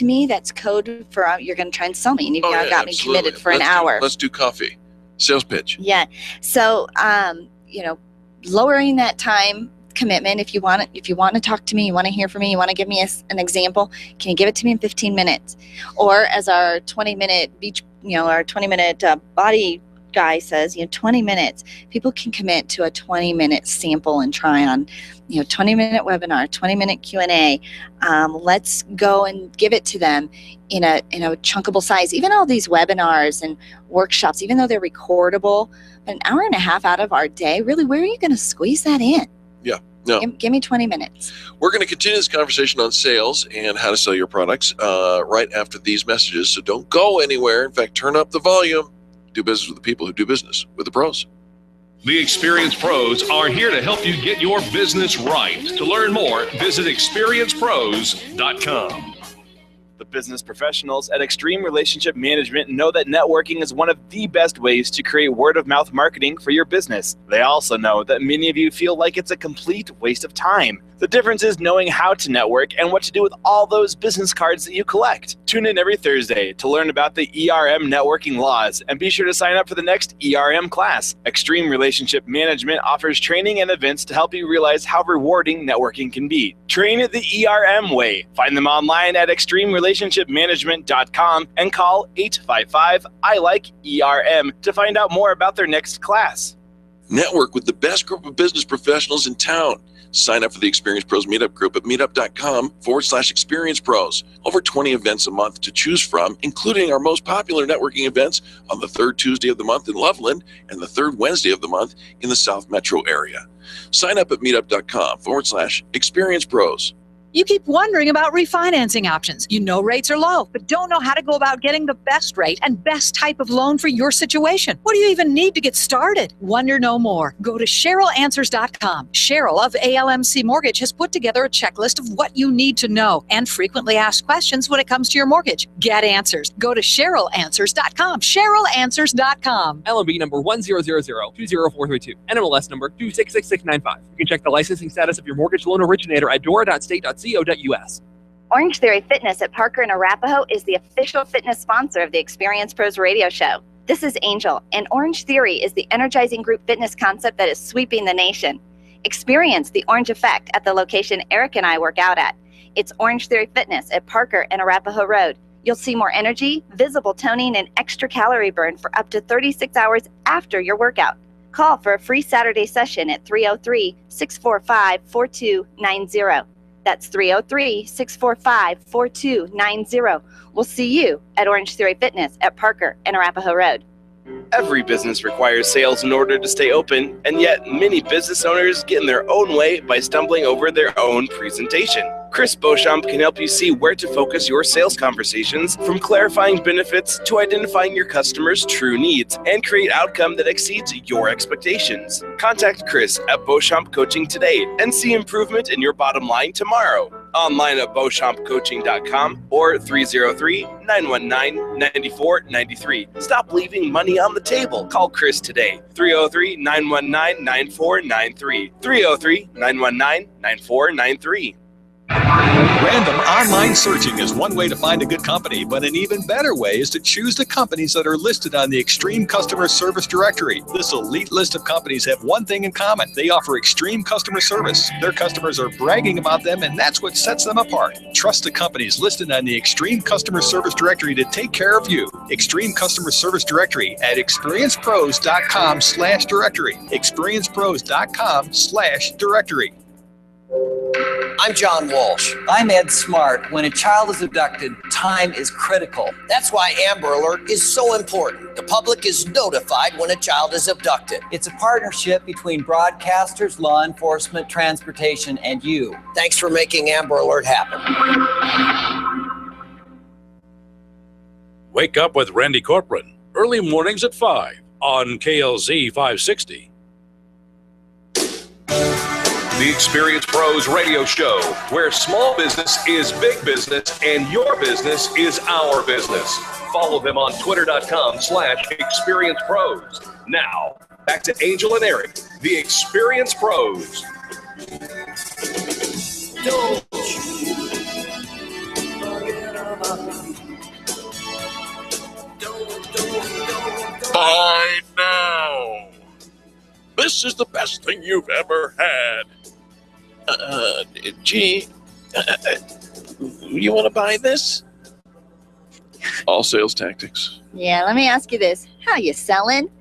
me, that's code for you're going to try and sell me. And you've got me committed for an hour. Let's do coffee. Sales pitch. Yeah. So, lowering that time commitment. If you want to talk to me, you want to hear from me, you want to give me an example, can you give it to me in 15 minutes? Or as our 20-minute our 20-minute body guy says, 20 minutes. People can commit to a 20-minute sample and try on, 20-minute webinar, 20-minute Q&A. Let's go and give it to them in a chunkable size. Even all these webinars and workshops, even though they're recordable, an hour and a half out of our day, really, where are you going to squeeze that in? Yeah. No. Give me 20 minutes. We're going to continue this conversation on sales and how to sell your products right after these messages. So don't go anywhere. In fact, turn up the volume. Do business with the people who do business with the pros. The experienced pros are here to help you get your business right. To learn more, visit experiencepros.com. The business professionals at Extreme Relationship Management know that networking is one of the best ways to create word-of-mouth marketing for your business. They also know that many of you feel like it's a complete waste of time. The difference is knowing how to network and what to do with all those business cards that you collect. Tune in every Thursday to learn about the ERM networking laws, and be sure to sign up for the next ERM class. Extreme Relationship Management offers training and events to help you realize how rewarding networking can be. Train it the ERM way. Find them online at extremerelationshipmanagement.com and call 855-I-LIKE-ERM to find out more about their next class. Network with the best group of business professionals in town. Sign up for the Experience Pros Meetup group at meetup.com/Experience Pros. Over 20 events a month to choose from, including our most popular networking events on the third Tuesday of the month in Loveland and the third Wednesday of the month in the South Metro area. Sign up at meetup.com/Experience Pros. You keep wondering about refinancing options. You know rates are low, but don't know how to go about getting the best rate and best type of loan for your situation. What do you even need to get started? Wonder no more. Go to CherylAnswers.com. Cheryl of ALMC Mortgage has put together a checklist of what you need to know and frequently asked questions when it comes to your mortgage. Get answers. Go to CherylAnswers.com. CherylAnswers.com. LMB number 100020432. NMLS number 266695. You can check the licensing status of your mortgage loan originator at dora.state.co.us. Orange Theory Fitness at Parker and Arapahoe is the official fitness sponsor of the Experience Pros radio show. This is Angel, and Orange Theory is the energizing group fitness concept that is sweeping the nation. Experience the orange effect at the location Eric and I work out at. It's Orange Theory Fitness at Parker and Arapahoe Road. You'll see more energy, visible toning, and extra calorie burn for up to 36 hours after your workout. Call for a free Saturday session at 303-645-4290. That's 303-645-4290. We'll see you at Orange Theory Fitness at Parker and Arapahoe Road. Every business requires sales in order to stay open, and yet many business owners get in their own way by stumbling over their own presentation. Chris Beauchamp can help you see where to focus your sales conversations, from clarifying benefits to identifying your customers' true needs, and create outcome that exceeds your expectations. Contact Chris at Beauchamp Coaching today and see improvement in your bottom line tomorrow. Online at beauchampcoaching.com or 303-919-9493. Stop leaving money on the table. Call Chris today. 303-919-9493. 303-919-9493. Random online searching is one way to find a good company, but an even better way is to choose the companies that are listed on the Extreme Customer Service Directory. This elite list of companies have one thing in common. They offer extreme customer service. Their customers are bragging about them, and that's what sets them apart. Trust the companies listed on the Extreme Customer Service Directory to take care of you. Extreme Customer Service Directory at experiencepros.com/directory. experiencepros.com/directory. I'm John Walsh. I'm Ed Smart. When a child is abducted, time is critical. That's why Amber Alert is so important. The public is notified when a child is abducted. It's a partnership between broadcasters, law enforcement, transportation, and you. Thanks for making Amber Alert happen. Wake up with Randy Corcoran. Early mornings at 5 on KLZ 560. The Experience Pros radio show, where small business is big business and your business is our business. Follow them on twitter.com/Experience Pros. Now, back to Angel and Eric, the Experience Pros. Don't you forget about me. Don't. I know. This is the best thing you've ever had. You want to buy this? All sales tactics. Yeah, let me ask you this. How you selling?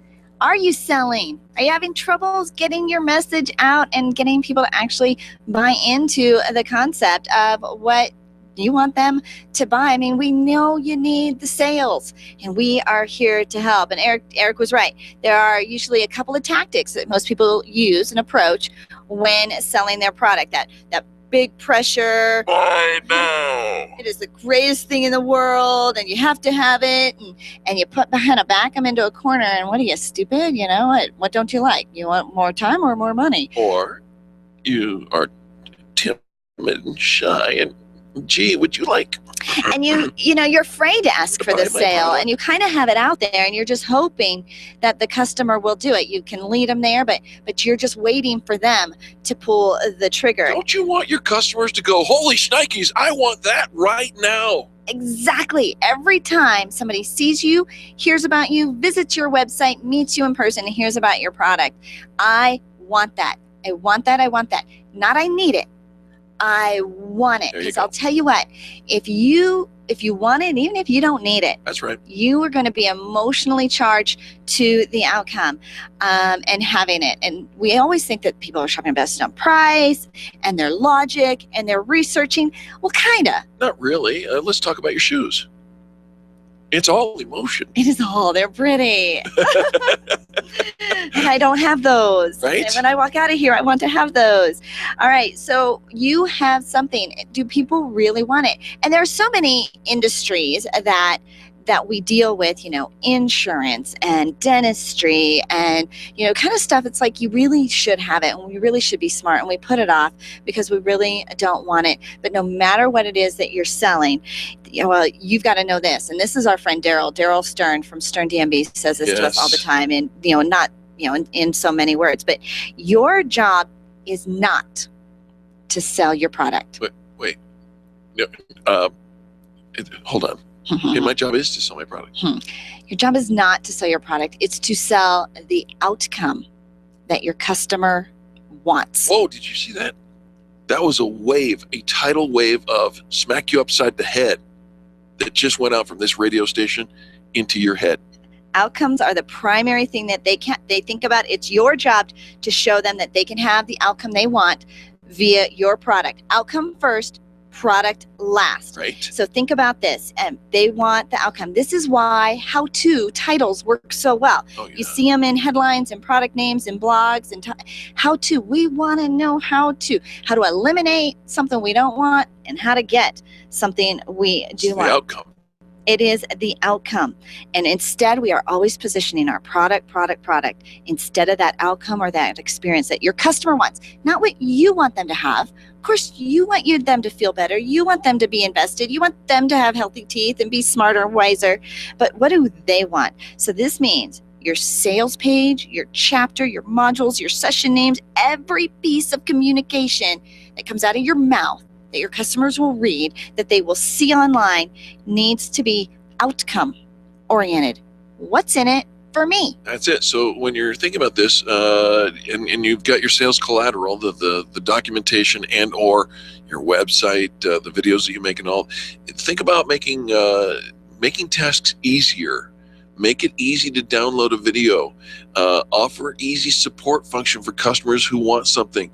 Are you selling? Are you having troubles getting your message out and getting people to actually buy into the concept of what you want them to buy? I mean, we know you need the sales, and we are here to help. And Eric was right. There are usually a couple of tactics that most people use and approach when selling their product. That big pressure. I know. It is the greatest thing in the world, and you have to have it, and you back them into a corner. And what are you, stupid? You know, what don't you like? You want more time or more money? Or you are timid and shy and Gee, would you like? And you're afraid to ask for the sale, and you kind of have it out there, and you're just hoping that the customer will do it. You can lead them there, but you're just waiting for them to pull the trigger. Don't you want your customers to go, holy shnikes, I want that right now? Exactly. Every time somebody sees you, hears about you, visits your website, meets you in person, and hears about your product, I want that. I want that. I want that. Not I need it. I want it. Because I'll tell you what, if you want it, even if you don't need it, that's right, you are going to be emotionally charged to the outcome and having it. And we always think that people are shopping based on price and their logic and they're researching. Well, kind of. Not really. Let's talk about your shoes. It's all emotion. It is all. They're pretty. And I don't have those. Right. And when I walk out of here, I want to have those. All right. So you have something. Do people really want it? And there are so many industries that we deal with, insurance and dentistry and, kind of stuff. It's like you really should have it and we really should be smart, and we put it off because we really don't want it. But no matter what it is that you're selling, well, you've got to know this. And this is our friend Daryl Stern from Stern DMB says this to us all the time, and, not, in so many words, but your job is not to sell your product. Wait. Hold on. Okay, my job is to sell my product. Your job is not to sell your product. It's to sell the outcome that your customer wants. Whoa, did you see that? That was a tidal wave of smack you upside the head that just went out from this radio station into your head. Outcomes are the primary thing that they think about. It's your job to show them that they can have the outcome they want via your product. Outcome first, product last. Right. So think about this, and they want the outcome. This is why how-to titles work so well. You see them in headlines and product names and blogs and how-to. We want to know how to eliminate something we don't want and how to get something we do want. The outcome. It is the outcome. And instead, we are always positioning our product instead of that outcome or that experience that your customer wants, not what you want them to have. Of course, you want them to feel better. You want them to be invested. You want them to have healthy teeth and be smarter, wiser. But what do they want? So this means your sales page, your chapter, your modules, your session names, every piece of communication that comes out of your mouth that your customers will read, that they will see online, needs to be outcome oriented. What's in it for me? That's it. So when you're thinking about this, and you've got your sales collateral, the documentation and or your website, the videos that you make and all, think about making tasks easier. Make it easy to download a video. Offer easy support function for customers who want something.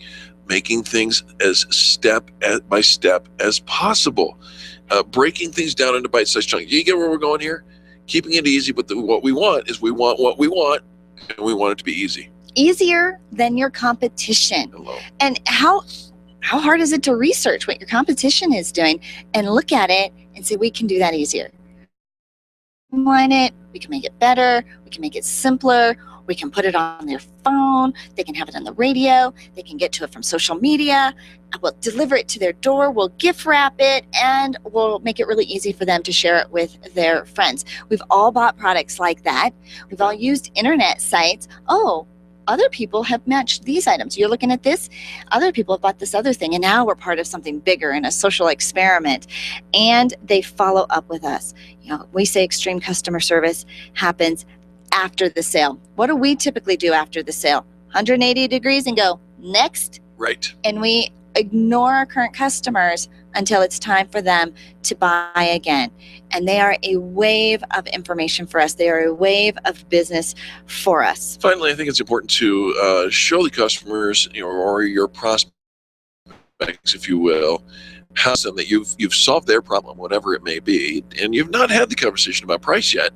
Making things as step by step as possible. Breaking things down into bite-sized chunks. You get where we're going here? Keeping it easy, but what we want is we want what we want, and we want it to be easy. Easier than your competition. Hello. And how hard is it to research what your competition is doing and look at it and say, we can do that easier. We want it, we can make it better, we can make it simpler, we can put it on their phone, they can have it on the radio, they can get to it from social media, we'll deliver it to their door, we'll gift wrap it, and we'll make it really easy for them to share it with their friends. We've all bought products like that. We've all used internet sites. Oh, other people have matched these items. You're looking at this, other people have bought this other thing, and now we're part of something bigger in a social experiment, and they follow up with us. We say extreme customer service happens after the sale. What do we typically do after the sale? 180 degrees and go, next. Right. And we ignore our current customers until it's time for them to buy again. And they are a wave of information for us. They are a wave of business for us. Finally, I think it's important to show the customers, or your prospects, if you will, how that you've solved their problem, whatever it may be, and you've not had the conversation about price yet.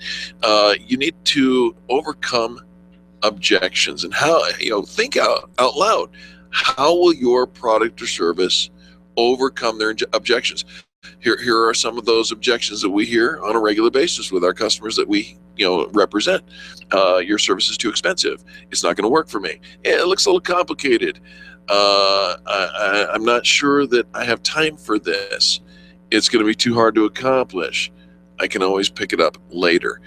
You need to overcome objections, and how, think out loud. How will your product or service overcome their objections? Here are some of those objections that we hear on a regular basis with our customers that we represent. Your service is too expensive. It's not going to work for me. It looks a little complicated. I'm not sure that I have time for this. it's going to be too hard to accomplish. I can always pick it up later.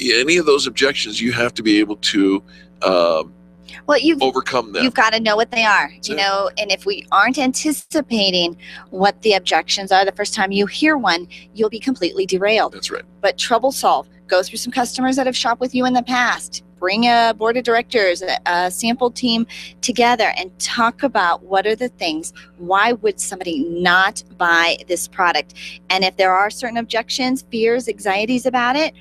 Any of those objections, you have to be able to overcome them. You've got to know what they are, you know, and if we aren't anticipating what the objections are the first time you hear one, you'll be completely derailed. That's right. But trouble solve. Go through some customers that have shopped with you in the past. Bring a board of directors, a sample team together and talk about what are the things. Why would somebody not buy this product? And if there are certain objections, fears, anxieties about it,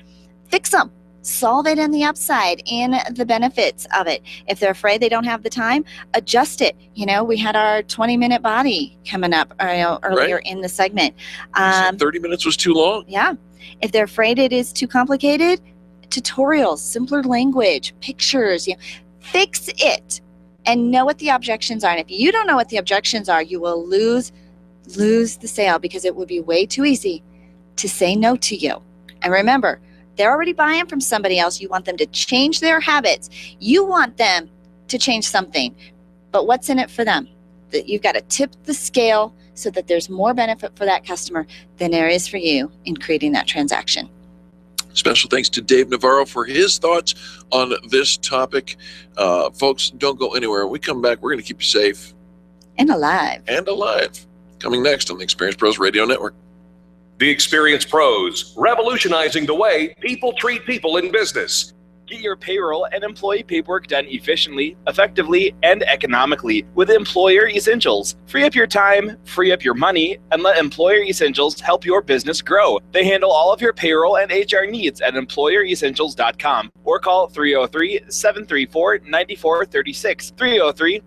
fix them. Solve it in the upside, in the benefits of it. If they're afraid they don't have the time, adjust it. You know, we had our 20-minute body coming up earlier in the segment. 30 minutes was too long. Yeah. If they're afraid it is too complicated, tutorials, simpler language, pictures, you know, fix it and know what the objections are. And if you don't know what the objections are, you will lose the sale because it would be way too easy to say no to you. And remember, they're already buying from somebody else. You want them to change their habits. You want them to change something. But what's in it for them? That you've got to tip the scale so that there's more benefit for that customer than there is for you in creating that transaction. Special thanks to Dave Navarro for his thoughts on this topic. Folks, don't go anywhere. When we come back, we're going to keep you safe. And alive. Coming next on the Experience Pros Radio Network. The Experience Pros, revolutionizing the way people treat people in business. Get your payroll and employee paperwork done efficiently, effectively, and economically with Employer Essentials. Free up your time, free up your money, and let Employer Essentials help your business grow. They handle all of your payroll and HR needs at EmployerEssentials.com or call 303-734-9436.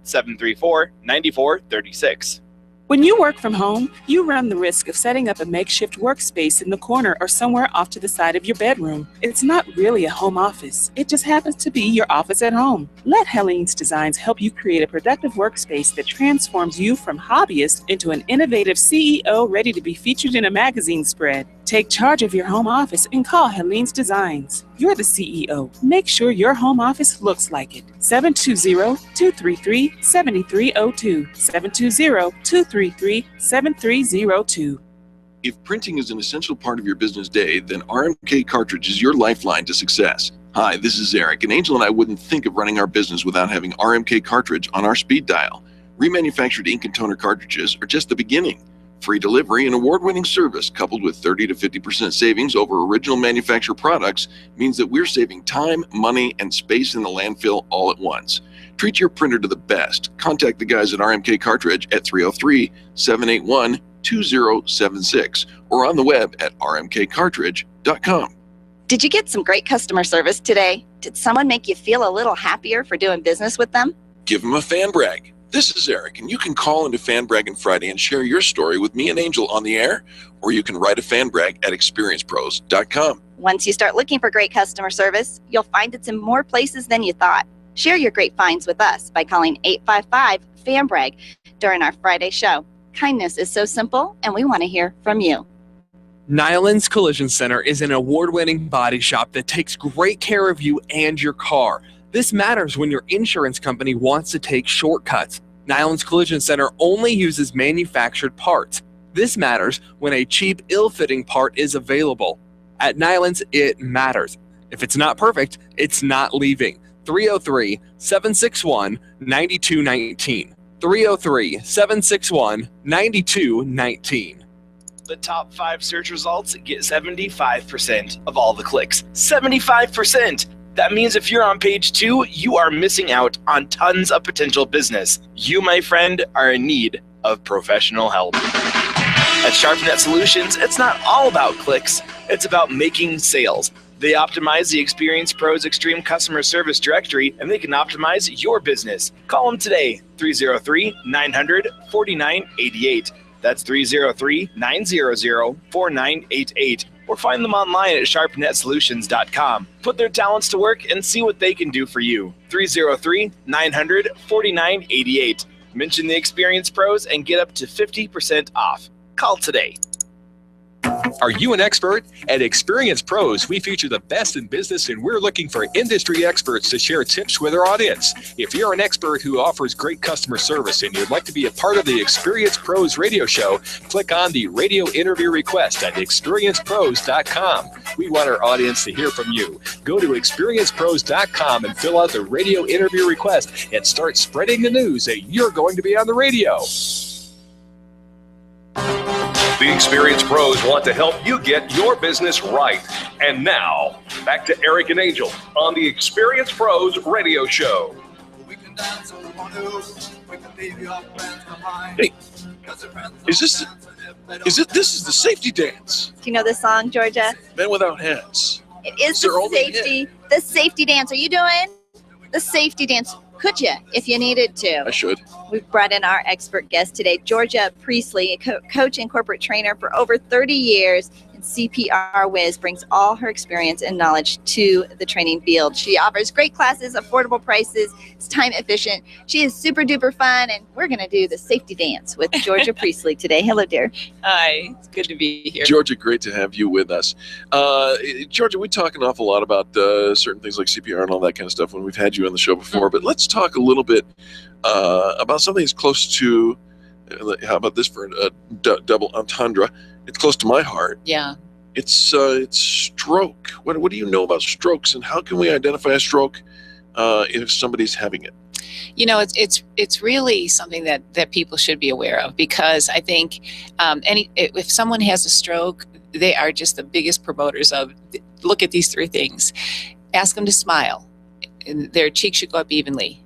303-734-9436. When you work from home, you run the risk of setting up a makeshift workspace in the corner or somewhere off to the side of your bedroom. It's not really a home office. It just happens to be your office at home. Let Helene's Designs help you create a productive workspace that transforms you from hobbyist into an innovative CEO ready to be featured in a magazine spread. Take charge of your home office and call Helene's Designs. You're the CEO. Make sure your home office looks like it. 720-233-7302. 720-233-7302. If printing is an essential part of your business day, then RMK Cartridge is your lifeline to success. Hi, this is Eric, and Angel and I wouldn't think of running our business without having RMK Cartridge on our speed dial. Remanufactured ink and toner cartridges are just the beginning. Free delivery and award-winning service coupled with 30 to 50% savings over original manufacturer products means that we're saving time, money, and space in the landfill all at once. Treat your printer to the best. Contact the guys at RMK Cartridge at 303-781-2076 or on the web at rmkcartridge.com. Did you get some great customer service today? Did someone make you feel a little happier for doing business with them? Give them a fan brag. This is Eric, and you can call into Fan Braggin Friday and share your story with me and Angel on the air, or you can write a fan brag at experiencepros.com. Once you start looking for great customer service, you'll find it's in more places than you thought. Share your great finds with us by calling 855-FAN-BRAG during our Friday show. Kindness is so simple, and we want to hear from you. Nyland's Collision Center is an award-winning body shop that takes great care of you and your car. This matters when your insurance company wants to take shortcuts. Nyland's Collision Center only uses manufactured parts. This matters when a cheap, ill-fitting part is available. At Nyland's, it matters. If it's not perfect, it's not leaving. 303-761-9219. 303-761-9219. The top 5 search results get 75% of all the clicks. 75%! That means if you're on page 2, you are missing out on tons of potential business. You, my friend, are in need of professional help. At SharpNet Solutions, it's not all about clicks, it's about making sales. They optimize the Experience Pros Extreme Customer Service Directory, and they can optimize your business. Call them today, 303-900-4988. That's 303-900-4988. Or find them online at sharpnetsolutions.com. Put their talents to work and see what they can do for you. 303-900-4988. Mention the Experience Pros and get up to 50% off. Call today. Are you an expert? At Experience Pros, we feature the best in business, and we're looking for industry experts to share tips with our audience. If you're an expert who offers great customer service and you'd like to be a part of the Experience Pros radio show, click on the radio interview request at experiencepros.com. We want our audience to hear from you. Go to experiencepros.com and fill out the radio interview request and start spreading the news that you're going to be on the radio. The Experience Pros want to help you get your business right. And now, back to Eric and Angel on the Experience Pros radio show. Hey, this is the safety dance. Do you know this song, Georgia? Men without hats. It is the safety dance. Are you doing the safety dance? Could you, if you needed to? I should. We've brought in our expert guest today, Geirgia Priestley, coach and corporate trainer for over 30 years. And CPR Whiz brings all her experience and knowledge to the training field. She offers great classes, affordable prices. It's time efficient. She is super duper fun, and we're going to do the safety dance with Geirgia Priestley today. Hello, dear. Hi, it's good to be here. Geirgia, great to have you with us. Geirgia, we talk an awful lot about certain things like CPR and all that kind of stuff when we've had you on the show before, but let's talk a little bit about something that's close to, how about this for a double entendre? It's close to my heart. Yeah. It's stroke. What do you know about strokes, and how can we identify a stroke if somebody's having it? You know, it's really something that people should be aware of, because I think if someone has a stroke, they are just the biggest promoters of, look at these three things. Ask them to smile, and their cheeks should go up evenly.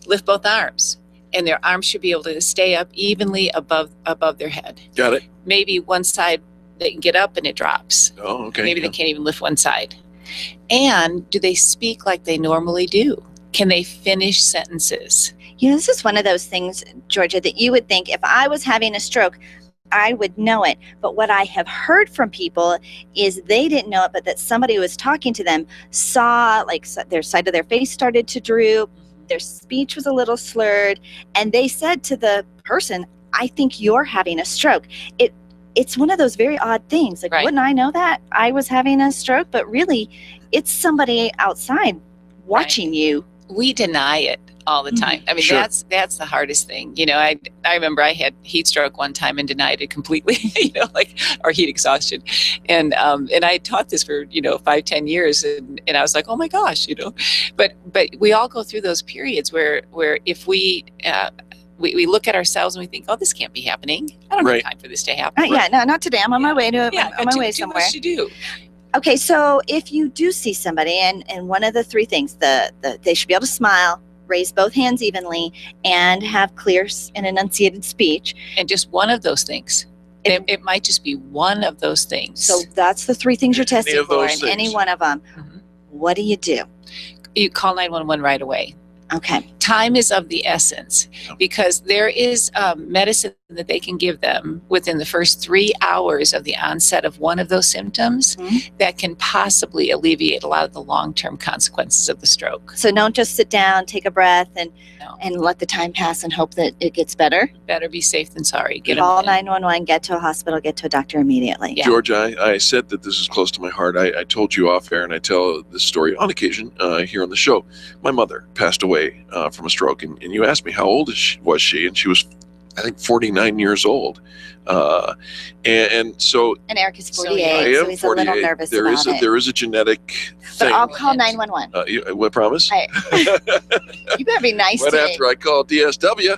Lift both arms, and their arms should be able to stay up evenly above their head. Got it. Maybe one side they can get up and it drops. Oh, okay. Maybe they can't even lift one side. And do they speak like they normally do? Can they finish sentences? You know, this is one of those things, Geirgia, that you would think if I was having a stroke, I would know it. But what I have heard from people is they didn't know it, but that somebody who was talking to them saw like their side of their face started to droop, their speech was a little slurred, and they said to the person, I think you're having a stroke. It's one of those very odd things. Like, right. Wouldn't I know that I was having a stroke? But really, it's somebody outside watching you. We deny it all the time. I mean, Sure. that's the hardest thing. You know, I remember I had heat stroke one time and denied it completely, or heat exhaustion. And I taught this for, 5-10 years. And I was like, oh my gosh, but we all go through those periods where if we look at ourselves and we think, oh, this can't be happening. I don't have time for this to happen. Yeah, no, not today. I'm on my way to too somewhere. much to do. Okay, so if you do see somebody, and one of the three things, they should be able to smile, raise both hands evenly, and have clear and enunciated speech. And just one of those things. It might just be one of those things. So that's the three things you're testing of those for, and any things. one of them. Mm-hmm. What do you do? You call 911 right away. Okay. Time is of the essence, because there is medicine that they can give them within the first 3 hours of the onset of one of those symptoms that can possibly alleviate a lot of the long-term consequences of the stroke. So don't just sit down, take a breath, and let the time pass and hope that it gets better. Better be safe than sorry. Call 911, get to a hospital, get to a doctor immediately. Geirgia, I said that this is close to my heart. I told you off air, and I tell this story on occasion here on the show. My mother passed away from a stroke, and you asked me how old was she, and she was, I think, 49 years old. And so... And Eric is 48, so he's 48. a little nervous there about is it. There is a genetic thing. But I'll call 911. What, promise? You better be nice Right to me. after I call DSW.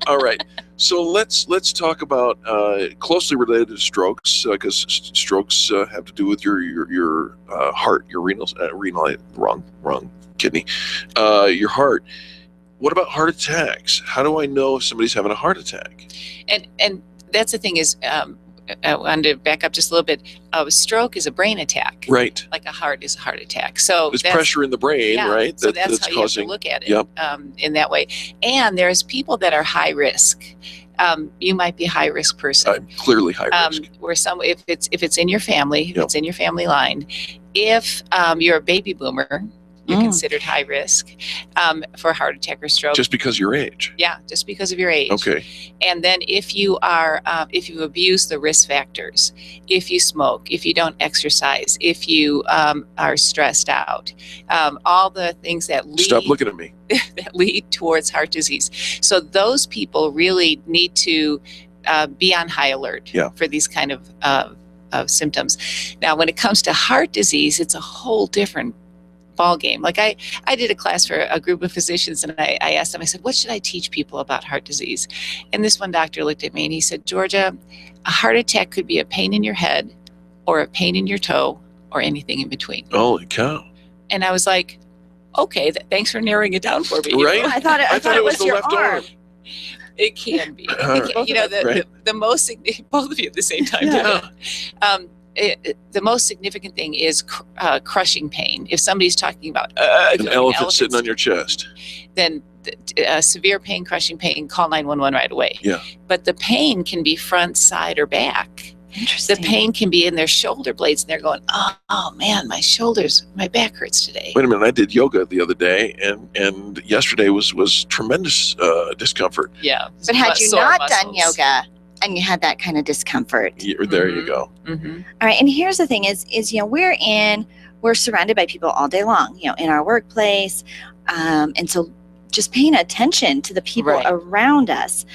All right. So let's talk about closely related to strokes, because strokes have to do with your heart, your renal wrong kidney, your heart. What about heart attacks? How do I know if somebody's having a heart attack? And that's the thing is, I wanted to back up just a little bit. A stroke is a brain attack. Right. Like a heart is a heart attack. So there's pressure in the brain, right? So that's how you have to look at it in that way. And there's people that are high risk. You might be a high risk person. I'm clearly high risk. Where if it's in your family, if it's in your family line, if you're a baby boomer, you're considered high risk for a heart attack or stroke. Just because of your age? Yeah, just because of your age. Okay. And then if you are, if you abuse the risk factors, if you smoke, if you don't exercise, if you are stressed out, all the things that lead. Stop looking at me. That lead towards heart disease. So those people really need to be on high alert for these kind of symptoms. Now, when it comes to heart disease, it's a whole different ball game. Like I did a class for a group of physicians, and I asked them, I said, what should I teach people about heart disease? And this one doctor looked at me and he said, Georgia, a heart attack could be a pain in your head or a pain in your toe or anything in between. Holy cow. And I was like, okay, thanks for narrowing it down for me. Right? You know? I thought it was the your left arm. It can be. The most, both of you at the same time. The most significant thing is crushing pain. If somebody's talking about an elephant sitting on your chest, then severe pain, crushing pain, call 911 right away. Yeah. But the pain can be front, side, or back. Interesting. The pain can be in their shoulder blades, and they're going, oh man, my shoulders, my back hurts today. Wait a minute, I did yoga the other day, and yesterday was tremendous discomfort. Yeah. But had you not done yoga and you had that kind of discomfort? There you go. All right, and here's the thing is we're surrounded by people all day long, in our workplace, and so just paying attention to the people around us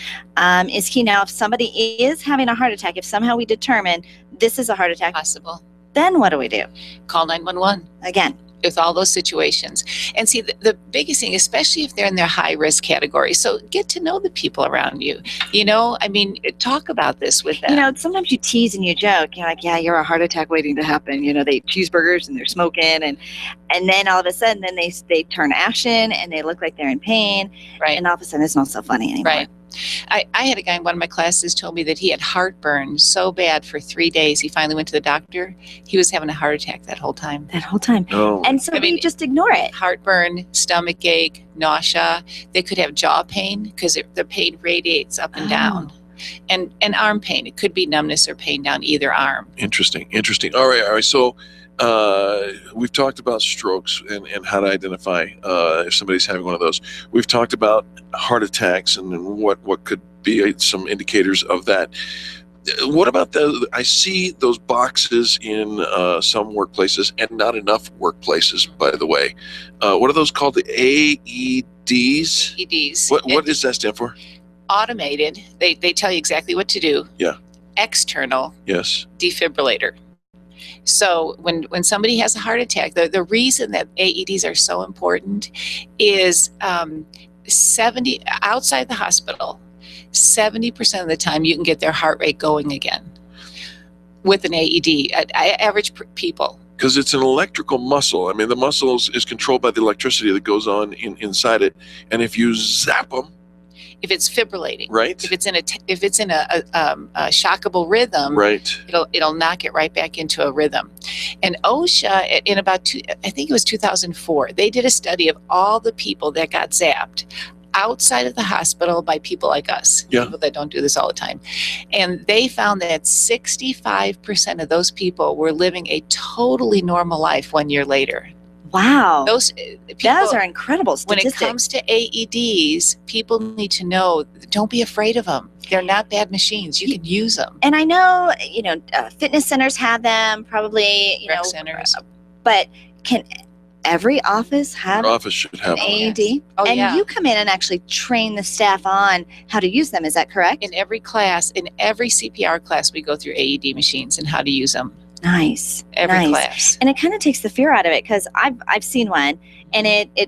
is key. Now, if somebody is having a heart attack, if somehow we determine this is a heart attack, possible, then what do we do? Call 911 again. With all those situations. And see, the biggest thing, especially if they're in their high risk category, so get to know the people around you. I mean, talk about this with them. Sometimes you tease and you joke. You're like, yeah, you're a heart attack waiting to happen. They eat cheeseburgers and they're smoking, and then all of a sudden, then they turn ashen and they look like they're in pain. Right. And all of a sudden, it's not so funny anymore. Right. I had a guy in one of my classes told me that he had heartburn so bad for 3 days. He finally went to the doctor. He was having a heart attack that whole time. Oh. And so we just ignore it. Heartburn, stomach ache, nausea. They could have jaw pain because the pain radiates up and down. And arm pain. It could be numbness or pain down either arm. Interesting. All right. So we've talked about strokes and how to identify if somebody's having one of those. We've talked about heart attacks and what could be some indicators of that. What about I see those boxes in some workplaces and not enough workplaces, by the way. What are those called? The AEDs? AEDs. What does that stand for? Automated. They tell you exactly what to do. Yeah. External. Yes. Defibrillator. So when somebody has a heart attack, the reason that AEDs are so important is 70 outside the hospital, 70% of the time you can get their heart rate going again with an AED. Average people. Because it's an electrical muscle. I mean, the muscle is controlled by the electricity that goes on inside it, and if you zap them. If it's fibrillating, right? If it's in a shockable rhythm, right? It'll knock it right back into a rhythm. And OSHA, in about I think it was 2004, they did a study of all the people that got zapped outside of the hospital by people like us, people that don't do this all the time, and they found that 65% of those people were living a totally normal life 1 year later. Wow. Those are incredible statistics. When it comes to AEDs, people need to know, don't be afraid of them. They're not bad machines. You can use them. And I know, fitness centers have them, probably, Rec centers. But can every office have Your office should have an AED? Yes. Oh, and yeah. you come in and actually train the staff on how to use them. Is that correct? In every class, in every CPR class, we go through AED machines and how to use them. Nice. Every class. And it kind of takes the fear out of it, because I've seen one, and it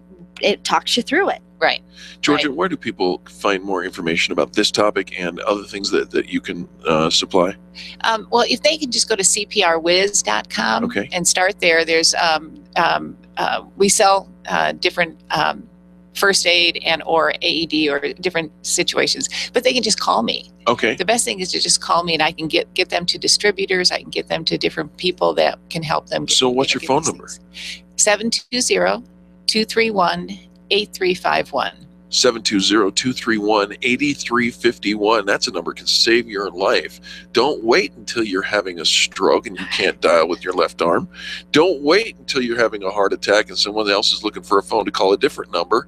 talks you through it. Right. Georgia, where do people find more information about this topic and other things that you can supply? Well, if they can just go to cprwiz.com and start there. There's we sell different first aid and or AED or different situations, but they can just call me. Okay. The best thing is to just call me, and I can get them to distributors. I can get them to different people that can help them. So what's your phone number? 720-231-8351. 720-231-8351. That's a number that can save your life. Don't wait until you're having a stroke and you can't dial with your left arm. Don't wait until you're having a heart attack and someone else is looking for a phone to call a different number.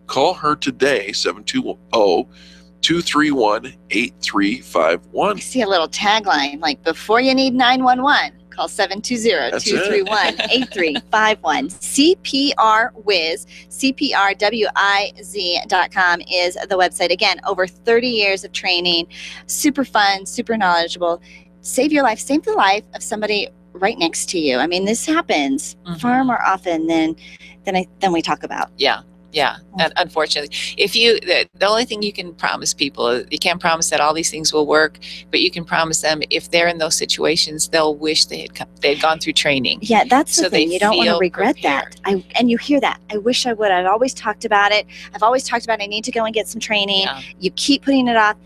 Call her today, 720-231-8351. I see a little tagline like, before you need 911. Call 720-231-8351. CPR Wiz, CPRWIZ.com is the website. Again, over 30 years of training, super fun, super knowledgeable. Save your life, save the life of somebody right next to you. I mean, this happens far more often than we talk about. Yeah. Yeah, and unfortunately, the only thing you can promise people, you can't promise that all these things will work, but you can promise them if they're in those situations, they'll wish they had gone through training. Yeah, that's the so thing. You don't want to regret prepared. that. And you hear that. I wish I would. I've always talked about it. I've always talked about I need to go and get some training. Yeah. You keep putting it off.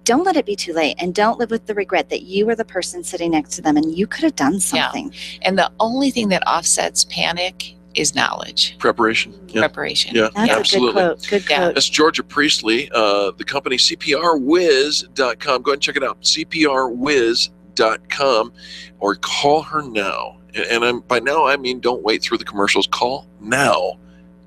Don't let it be too late, and don't live with the regret that you were the person sitting next to them and you could have done something. Yeah. And the only thing that offsets panic is knowledge. Preparation. Yeah. Preparation. Yeah, That's absolutely. a good quote. That's Georgia Priestley, the company CPRwiz.com. Go ahead and check it out, CPRwiz.com, or call her now. And by now, I mean don't wait through the commercials. Call now,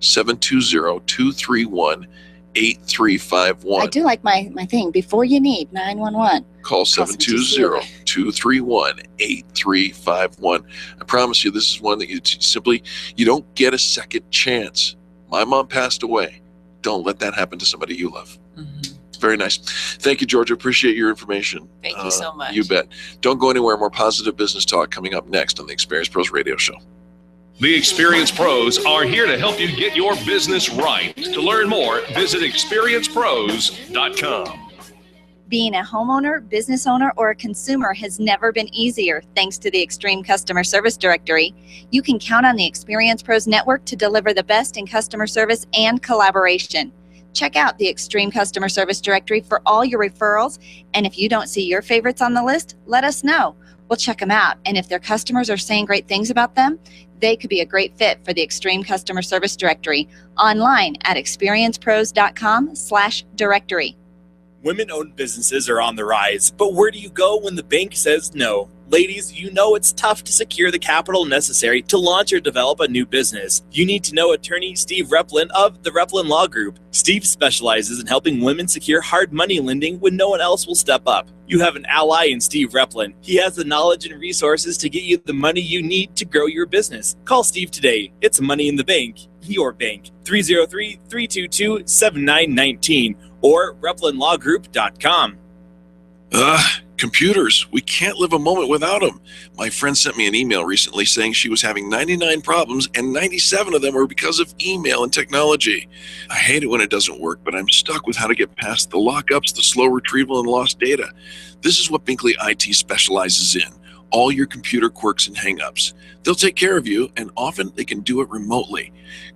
720-231-8351. I do like my thing. Before you need 911. Call 720-231-8351. I promise you, this is one that you don't get a second chance. My mom passed away. Don't let that happen to somebody you love. Very nice. Thank you, Georgia. Appreciate your information. Thank you so much. You bet. Don't go anywhere. More positive business talk coming up next on the Experience Pros Radio Show. The Experience Pros are here to help you get your business right. To learn more, visit experiencepros.com. Being a homeowner, business owner, or a consumer has never been easier thanks to the Extreme Customer Service Directory. You can count on the Experience Pros Network to deliver the best in customer service and collaboration. Check out the Extreme Customer Service Directory for all your referrals. And if you don't see your favorites on the list, let us know. We'll check them out. And if their customers are saying great things about them, they could be a great fit for the Extreme Customer Service Directory. Online at experiencepros.com/directory. Women-owned businesses are on the rise, but where do you go when the bank says no? Ladies, you know it's tough to secure the capital necessary to launch or develop a new business. You need to know attorney Steve Replin of the Replin Law Group. Steve specializes in helping women secure hard money lending when no one else will step up. You have an ally in Steve Replin. He has the knowledge and resources to get you the money you need to grow your business. Call Steve today. It's Money in the Bank, your bank. 303-322-7919 or replinlawgroup.com. Computers. We can't live a moment without them. My friend sent me an email recently saying she was having 99 problems and 97 of them were because of email and technology. I hate it when it doesn't work, but I'm stuck with how to get past the lockups, the slow retrieval, and lost data. This is what Binkley IT specializes in. All your computer quirks and hangups. They'll take care of you, and often they can do it remotely.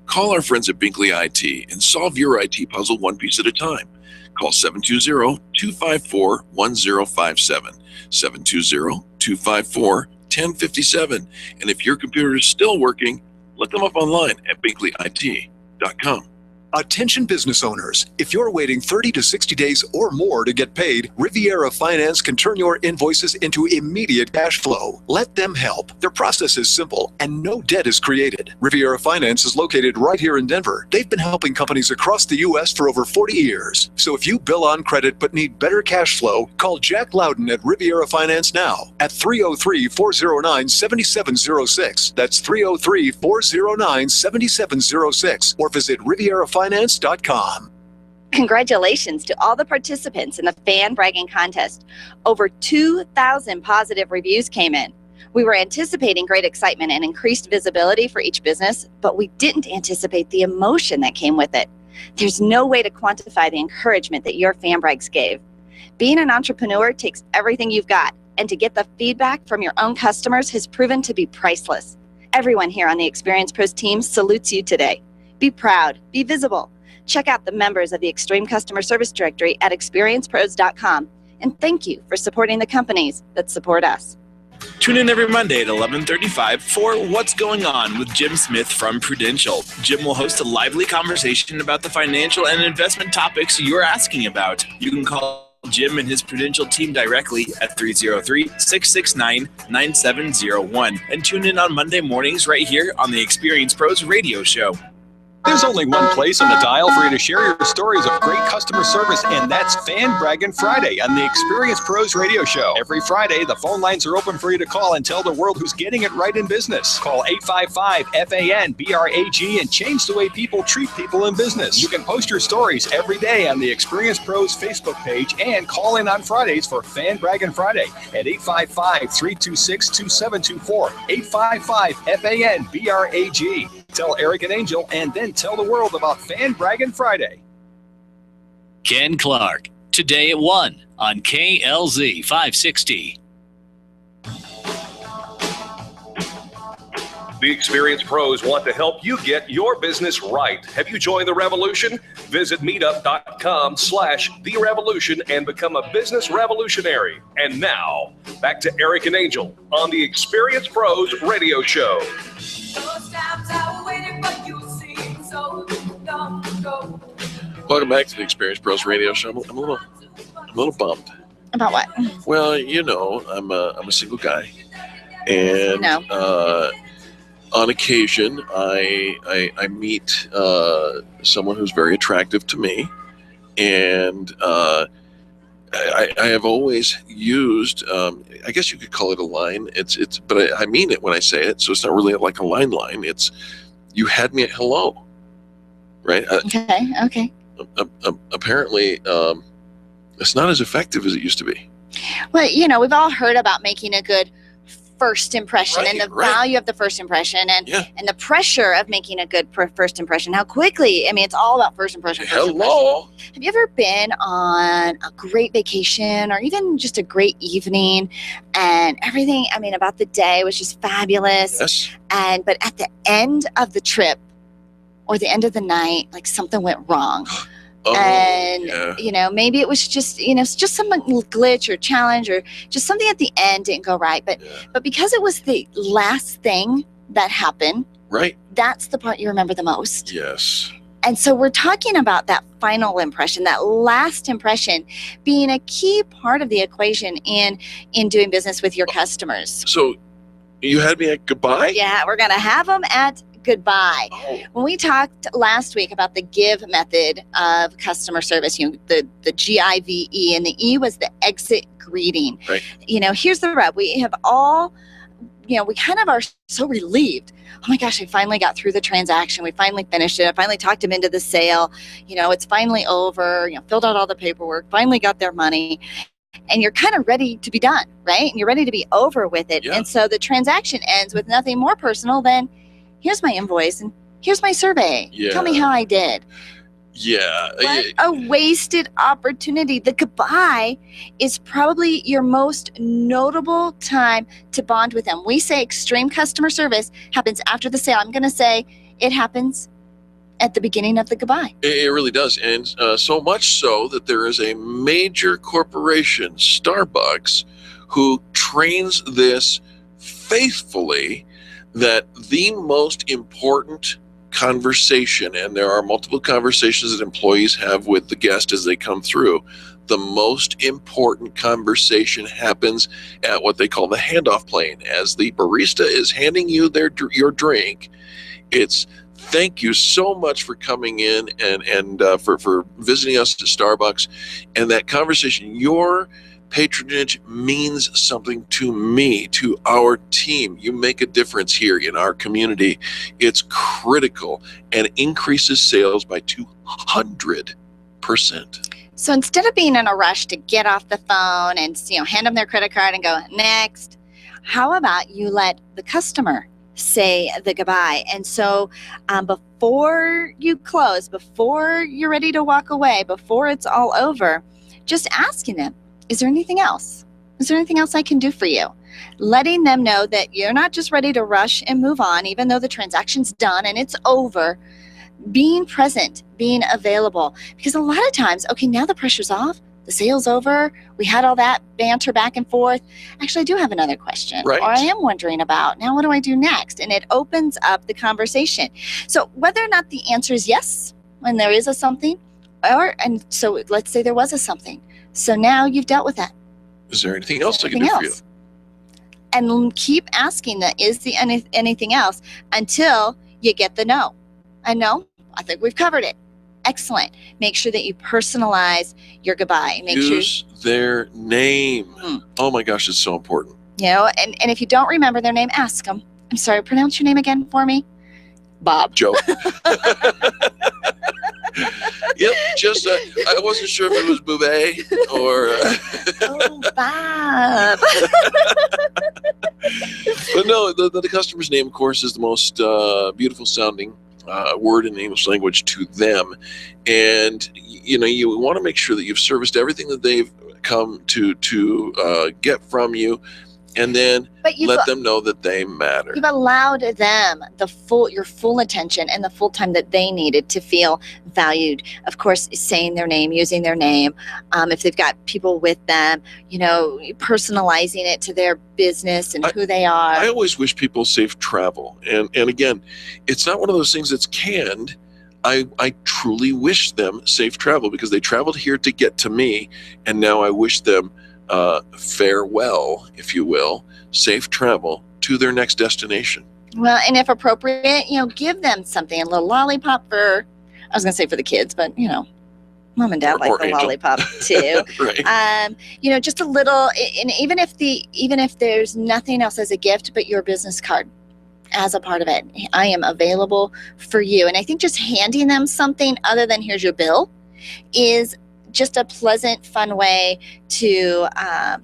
Call our friends at Binkley IT and solve your IT puzzle one piece at a time. Call 720-254-1057, 720-254-1057. And if your computer is still working, look them up online at binkleyit.com. Attention business owners, if you're waiting 30 to 60 days or more to get paid, Riviera Finance can turn your invoices into immediate cash flow. Let them help. Their process is simple and no debt is created. Riviera Finance is located right here in Denver. They've been helping companies across the U.S. for over 40 years. So if you bill on credit but need better cash flow, call Jack Loudon at Riviera Finance now at 303-409-7706. That's 303-409-7706 or visit RivieraFinance.com. Congratulations to all the participants in the fan bragging contest. Over 2,000 positive reviews came in. We were anticipating great excitement and increased visibility for each business, but we didn't anticipate the emotion that came with it. There's no way to quantify the encouragement that your fan brags gave. Being an entrepreneur takes everything you've got, and to get the feedback from your own customers has proven to be priceless. Everyone here on the Experience Pros team salutes you today. Be proud, be visible. Check out the members of the Extreme Customer Service Directory at experiencepros.com. And thank you for supporting the companies that support us. Tune in every Monday at 11:35 for What's Going On with Jim Smith from Prudential. Jim will host a lively conversation about the financial and investment topics you're asking about. You can call Jim and his Prudential team directly at 303-669-9701 and tune in on Monday mornings right here on the Experience Pros Radio Show. There's only one place on the dial for you to share your stories of great customer service, and that's Fan Braggin Friday on the Experience Pros Radio Show. Every Friday, the phone lines are open for you to call and tell the world who's getting it right in business. Call 855-FAN-BRAG and change the way people treat people in business. You can post your stories every day on the Experience Pros Facebook page and call in on Fridays for Fan Braggin Friday at 855-326-2724. 855-FAN-BRAG. Tell Eric and Angel, and then tell the world about Fan Braggin Friday. Ken Clark, today at 1 on KLZ 560. The Experienced Pros want to help you get your business right. Have you joined the revolution? Visit meetup.com/therevolution and become a business revolutionary. And now, back to Eric and Angel on the Experienced Pros Radio Show. Welcome back to the Experienced Pros Radio Show. I'm a little bummed. About what? Well, you know, I'm a single guy, and on occasion I meet someone who's very attractive to me, and I have always used, I guess you could call it a line. But I mean it when I say it, so it's not really like a line. It's, you had me at hello, right? Okay. Apparently, it's not as effective as it used to be. Well, you know, we've all heard about making a good first impression and the value of the first impression and the pressure of making a good first impression. How quickly, I mean, it's all about first impression. Hello. Have you ever been on a great vacation or even just a great evening and everything, I mean, about the day was just fabulous. Yes. But at the end of the trip or the end of the night, like something went wrong. You know, maybe it was just, you know, just some glitch or challenge or just something at the end didn't go right. But because it was the last thing that happened, right? That's the part you remember the most. Yes. And so we're talking about that final impression, that last impression being a key part of the equation in doing business with your customers. So you had me at goodbye? Yeah, we're going to have them at goodbye. When we talked last week about the GIVE method of customer service, you know, the GIVE, and the E was the exit greeting. Right. You know, here's the rub. We have all, you know, we kind of are so relieved. Oh my gosh, I finally got through the transaction. We finally finished it. I finally talked him into the sale. You know, it's finally over, you know, filled out all the paperwork, finally got their money. And you're kind of ready to be done, right? And you're ready to be over with it. Yeah. And so the transaction ends with nothing more personal than, here's my invoice and here's my survey. Yeah. Tell me how I did. Yeah. What a wasted opportunity. The goodbye is probably your most notable time to bond with them. We say extreme customer service happens after the sale. I'm going to say it happens at the beginning of the goodbye. It really does. And so much so that there is a major corporation, Starbucks, who trains this faithfully, that the most important conversation, and there are multiple conversations that employees have with the guest as they come through, the most important conversation happens at what they call the handoff plane. As the barista is handing you your drink, it's thank you so much for coming in and for visiting us at Starbucks. And that conversation, your patronage means something to me, to our team. You make a difference here in our community. It's critical and increases sales by 200%. So instead of being in a rush to get off the phone and, you know, hand them their credit card and go next, how about you let the customer say the goodbye? And so before you close, before you're ready to walk away, before it's all over, just asking them, is there anything else? Is there anything else I can do for you? Letting them know that you're not just ready to rush and move on, even though the transaction's done and it's over. Being present, being available. Because a lot of times, okay, now the pressure's off, The sale's over. We had all that banter back and forth. Actually, I do have another question, Right. or I am wondering about. Now, what do I do next? And it opens up the conversation. So whether or not the answer is yes, when there is a something, and so let's say there was a something. So now you've dealt with that. Is there anything else I can do for you? And keep asking that, is the anything else, until you get the no. And no, I think we've covered it. Excellent. Make sure that you personalize your goodbye. Use their name. Oh my gosh, it's so important. You know, and if you don't remember their name, ask them. I'm sorry, pronounce your name again for me. Bob. Joe. Yep, just I wasn't sure if it was Bouvet or. Oh, Bob. But no, the customer's name, of course, is the most beautiful sounding word in the English language to them, and you know you want to make sure that you've serviced everything that they've come to get from you, and then let them know that they matter. You've allowed them your full attention and the full time that they needed to feel valued. Of course, saying their name, using their name. If they've got people with them, you know, personalizing it to their business and who they are. I always wish people safe travel, and again, it's not one of those things that's canned. I truly wish them safe travel because they traveled here to get to me, and now I wish them farewell, if you will, safe travel to their next destination. Well, and if appropriate, you know, give them something, a little lollipop for, I was going to say for the kids, but you know, mom and dad like the Angel. lollipop too. Right. You know, just a little, and even if there's nothing else as a gift, but your business card as a part of it. I am available for you. And I think just handing them something other than here's your bill is just a pleasant, fun way to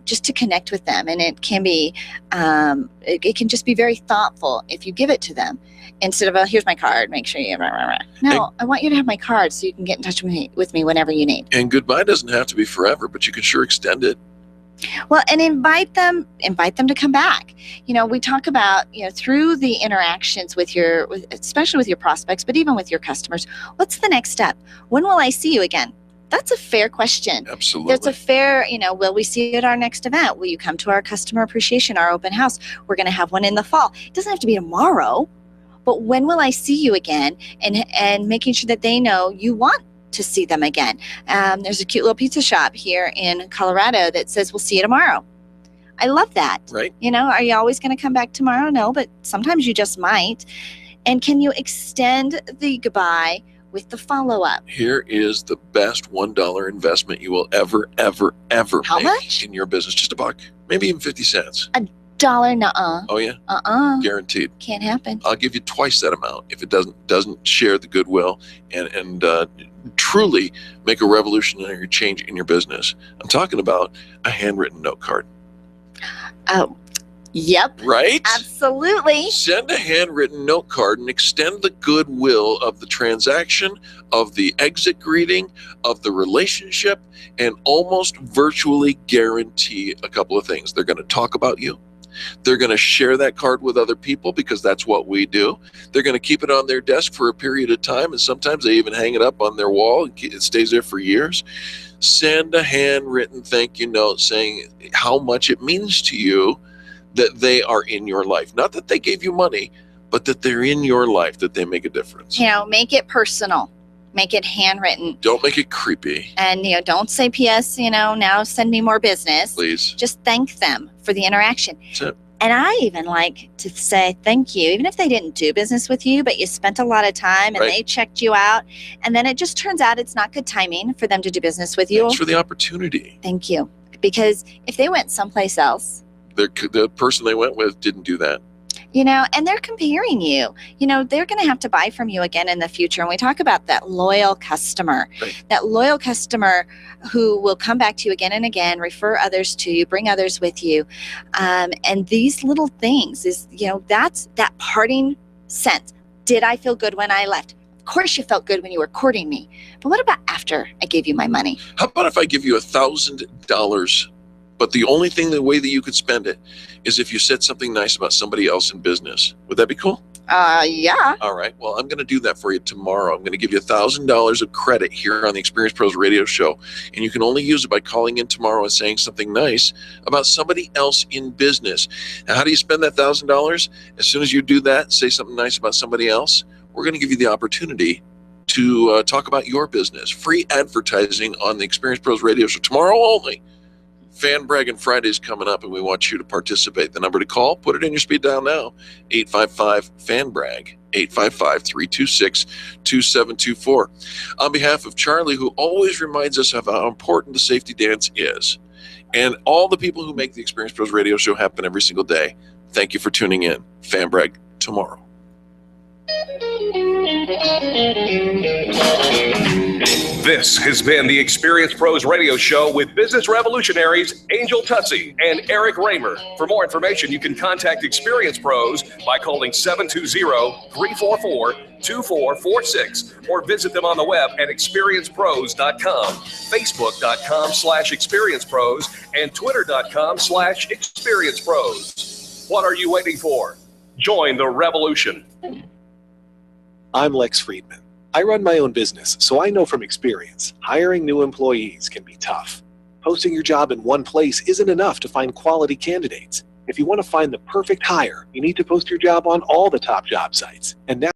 just to connect with them. And it can be, it can just be very thoughtful if you give it to them instead of, oh, here's my card, make sure you, No, I want you to have my card so you can get in touch with me whenever you need. And goodbye doesn't have to be forever, but you can sure extend it. Well, and invite them to come back. You know, we talk about, you know, through the interactions especially with your prospects, but even with your customers, what's the next step? When will I see you again? That's a fair question. Absolutely. That's a fair, you know, will we see you at our next event? Will you come to our customer appreciation, our open house? We're going to have one in the fall. It doesn't have to be tomorrow, but when will I see you again? And making sure that they know you want to see them again. There's a cute little pizza shop here in Colorado that says, we'll see you tomorrow. I love that. Right. You know, are you always going to come back tomorrow? No, but sometimes you just might. And can you extend the goodbye with the follow-up? Here is the best $1 investment you will ever How make much? in your business. Just $1, maybe even 50 cents. $1? Nuh-uh. Oh yeah. Guaranteed. Can't happen. I'll give you twice that amount if it doesn't share the goodwill and truly make a revolutionary change in your business. I'm talking about a handwritten note card. Oh, yep. Right? Absolutely. Send a handwritten note card and extend the goodwill of the transaction, of the exit greeting, of the relationship, and almost virtually guarantee a couple of things. They're going to talk about you. They're going to share that card with other people because that's what we do. They're going to keep it on their desk for a period of time, and sometimes they even hang it up on their wall. It stays there for years. Send a handwritten thank you note saying how much it means to you that they are in your life. Not that they gave you money, but that they're in your life, that they make a difference. You know, make it personal. Make it handwritten. Don't make it creepy. And, you know, don't say, P.S., you know, now send me more business. Please. Just thank them for the interaction. That's it. And I even like to say thank you, even if they didn't do business with you, but you spent a lot of time and they checked you out. And then it just turns out it's not good timing for them to do business with you. Thanks for the opportunity. Thank you. Because if they went someplace else, the person they went with didn't do that. You know, and they're comparing you. You know, they're going to have to buy from you again in the future. And we talk about that loyal customer, that loyal customer who will come back to you again and again, refer others to you, bring others with you. And these little things is, you know, that's that parting sense. Did I feel good when I left? Of course you felt good when you were courting me. But what about after I gave you my money? How about if I give you $1,000, but the way that you could spend it is if you said something nice about somebody else in business? Would that be cool? Yeah. All right. Well, I'm going to do that for you tomorrow. I'm going to give you $1,000 of credit here on the Experience Pros Radio Show, and you can only use it by calling in tomorrow and saying something nice about somebody else in business. Now, how do you spend that $1,000? As soon as you do that, say something nice about somebody else, we're going to give you the opportunity to talk about your business. Free advertising on the Experience Pros Radio Show tomorrow only. Fan Braggin Friday is coming up, and we want you to participate. The number to call, put it in your speed dial now, 855-FAN-BRAG, 855-326-2724. On behalf of Charlie, who always reminds us of how important the safety dance is, and all the people who make the Experience Pros Radio Show happen every single day, thank you for tuning in. Fan Brag tomorrow. This has been the Experience Pros Radio Show with business revolutionaries Angel Tutsey and Eric Raymer. For more information, you can contact Experience Pros by calling 720-344-2446 or visit them on the web at experiencepros.com, facebook.com/experiencepros, and twitter.com/experiencepros. What are you waiting for? Join the revolution. I'm Lex Friedman. I run my own business, so I know from experience, hiring new employees can be tough. Posting your job in one place isn't enough to find quality candidates. If you want to find the perfect hire, you need to post your job on all the top job sites. And now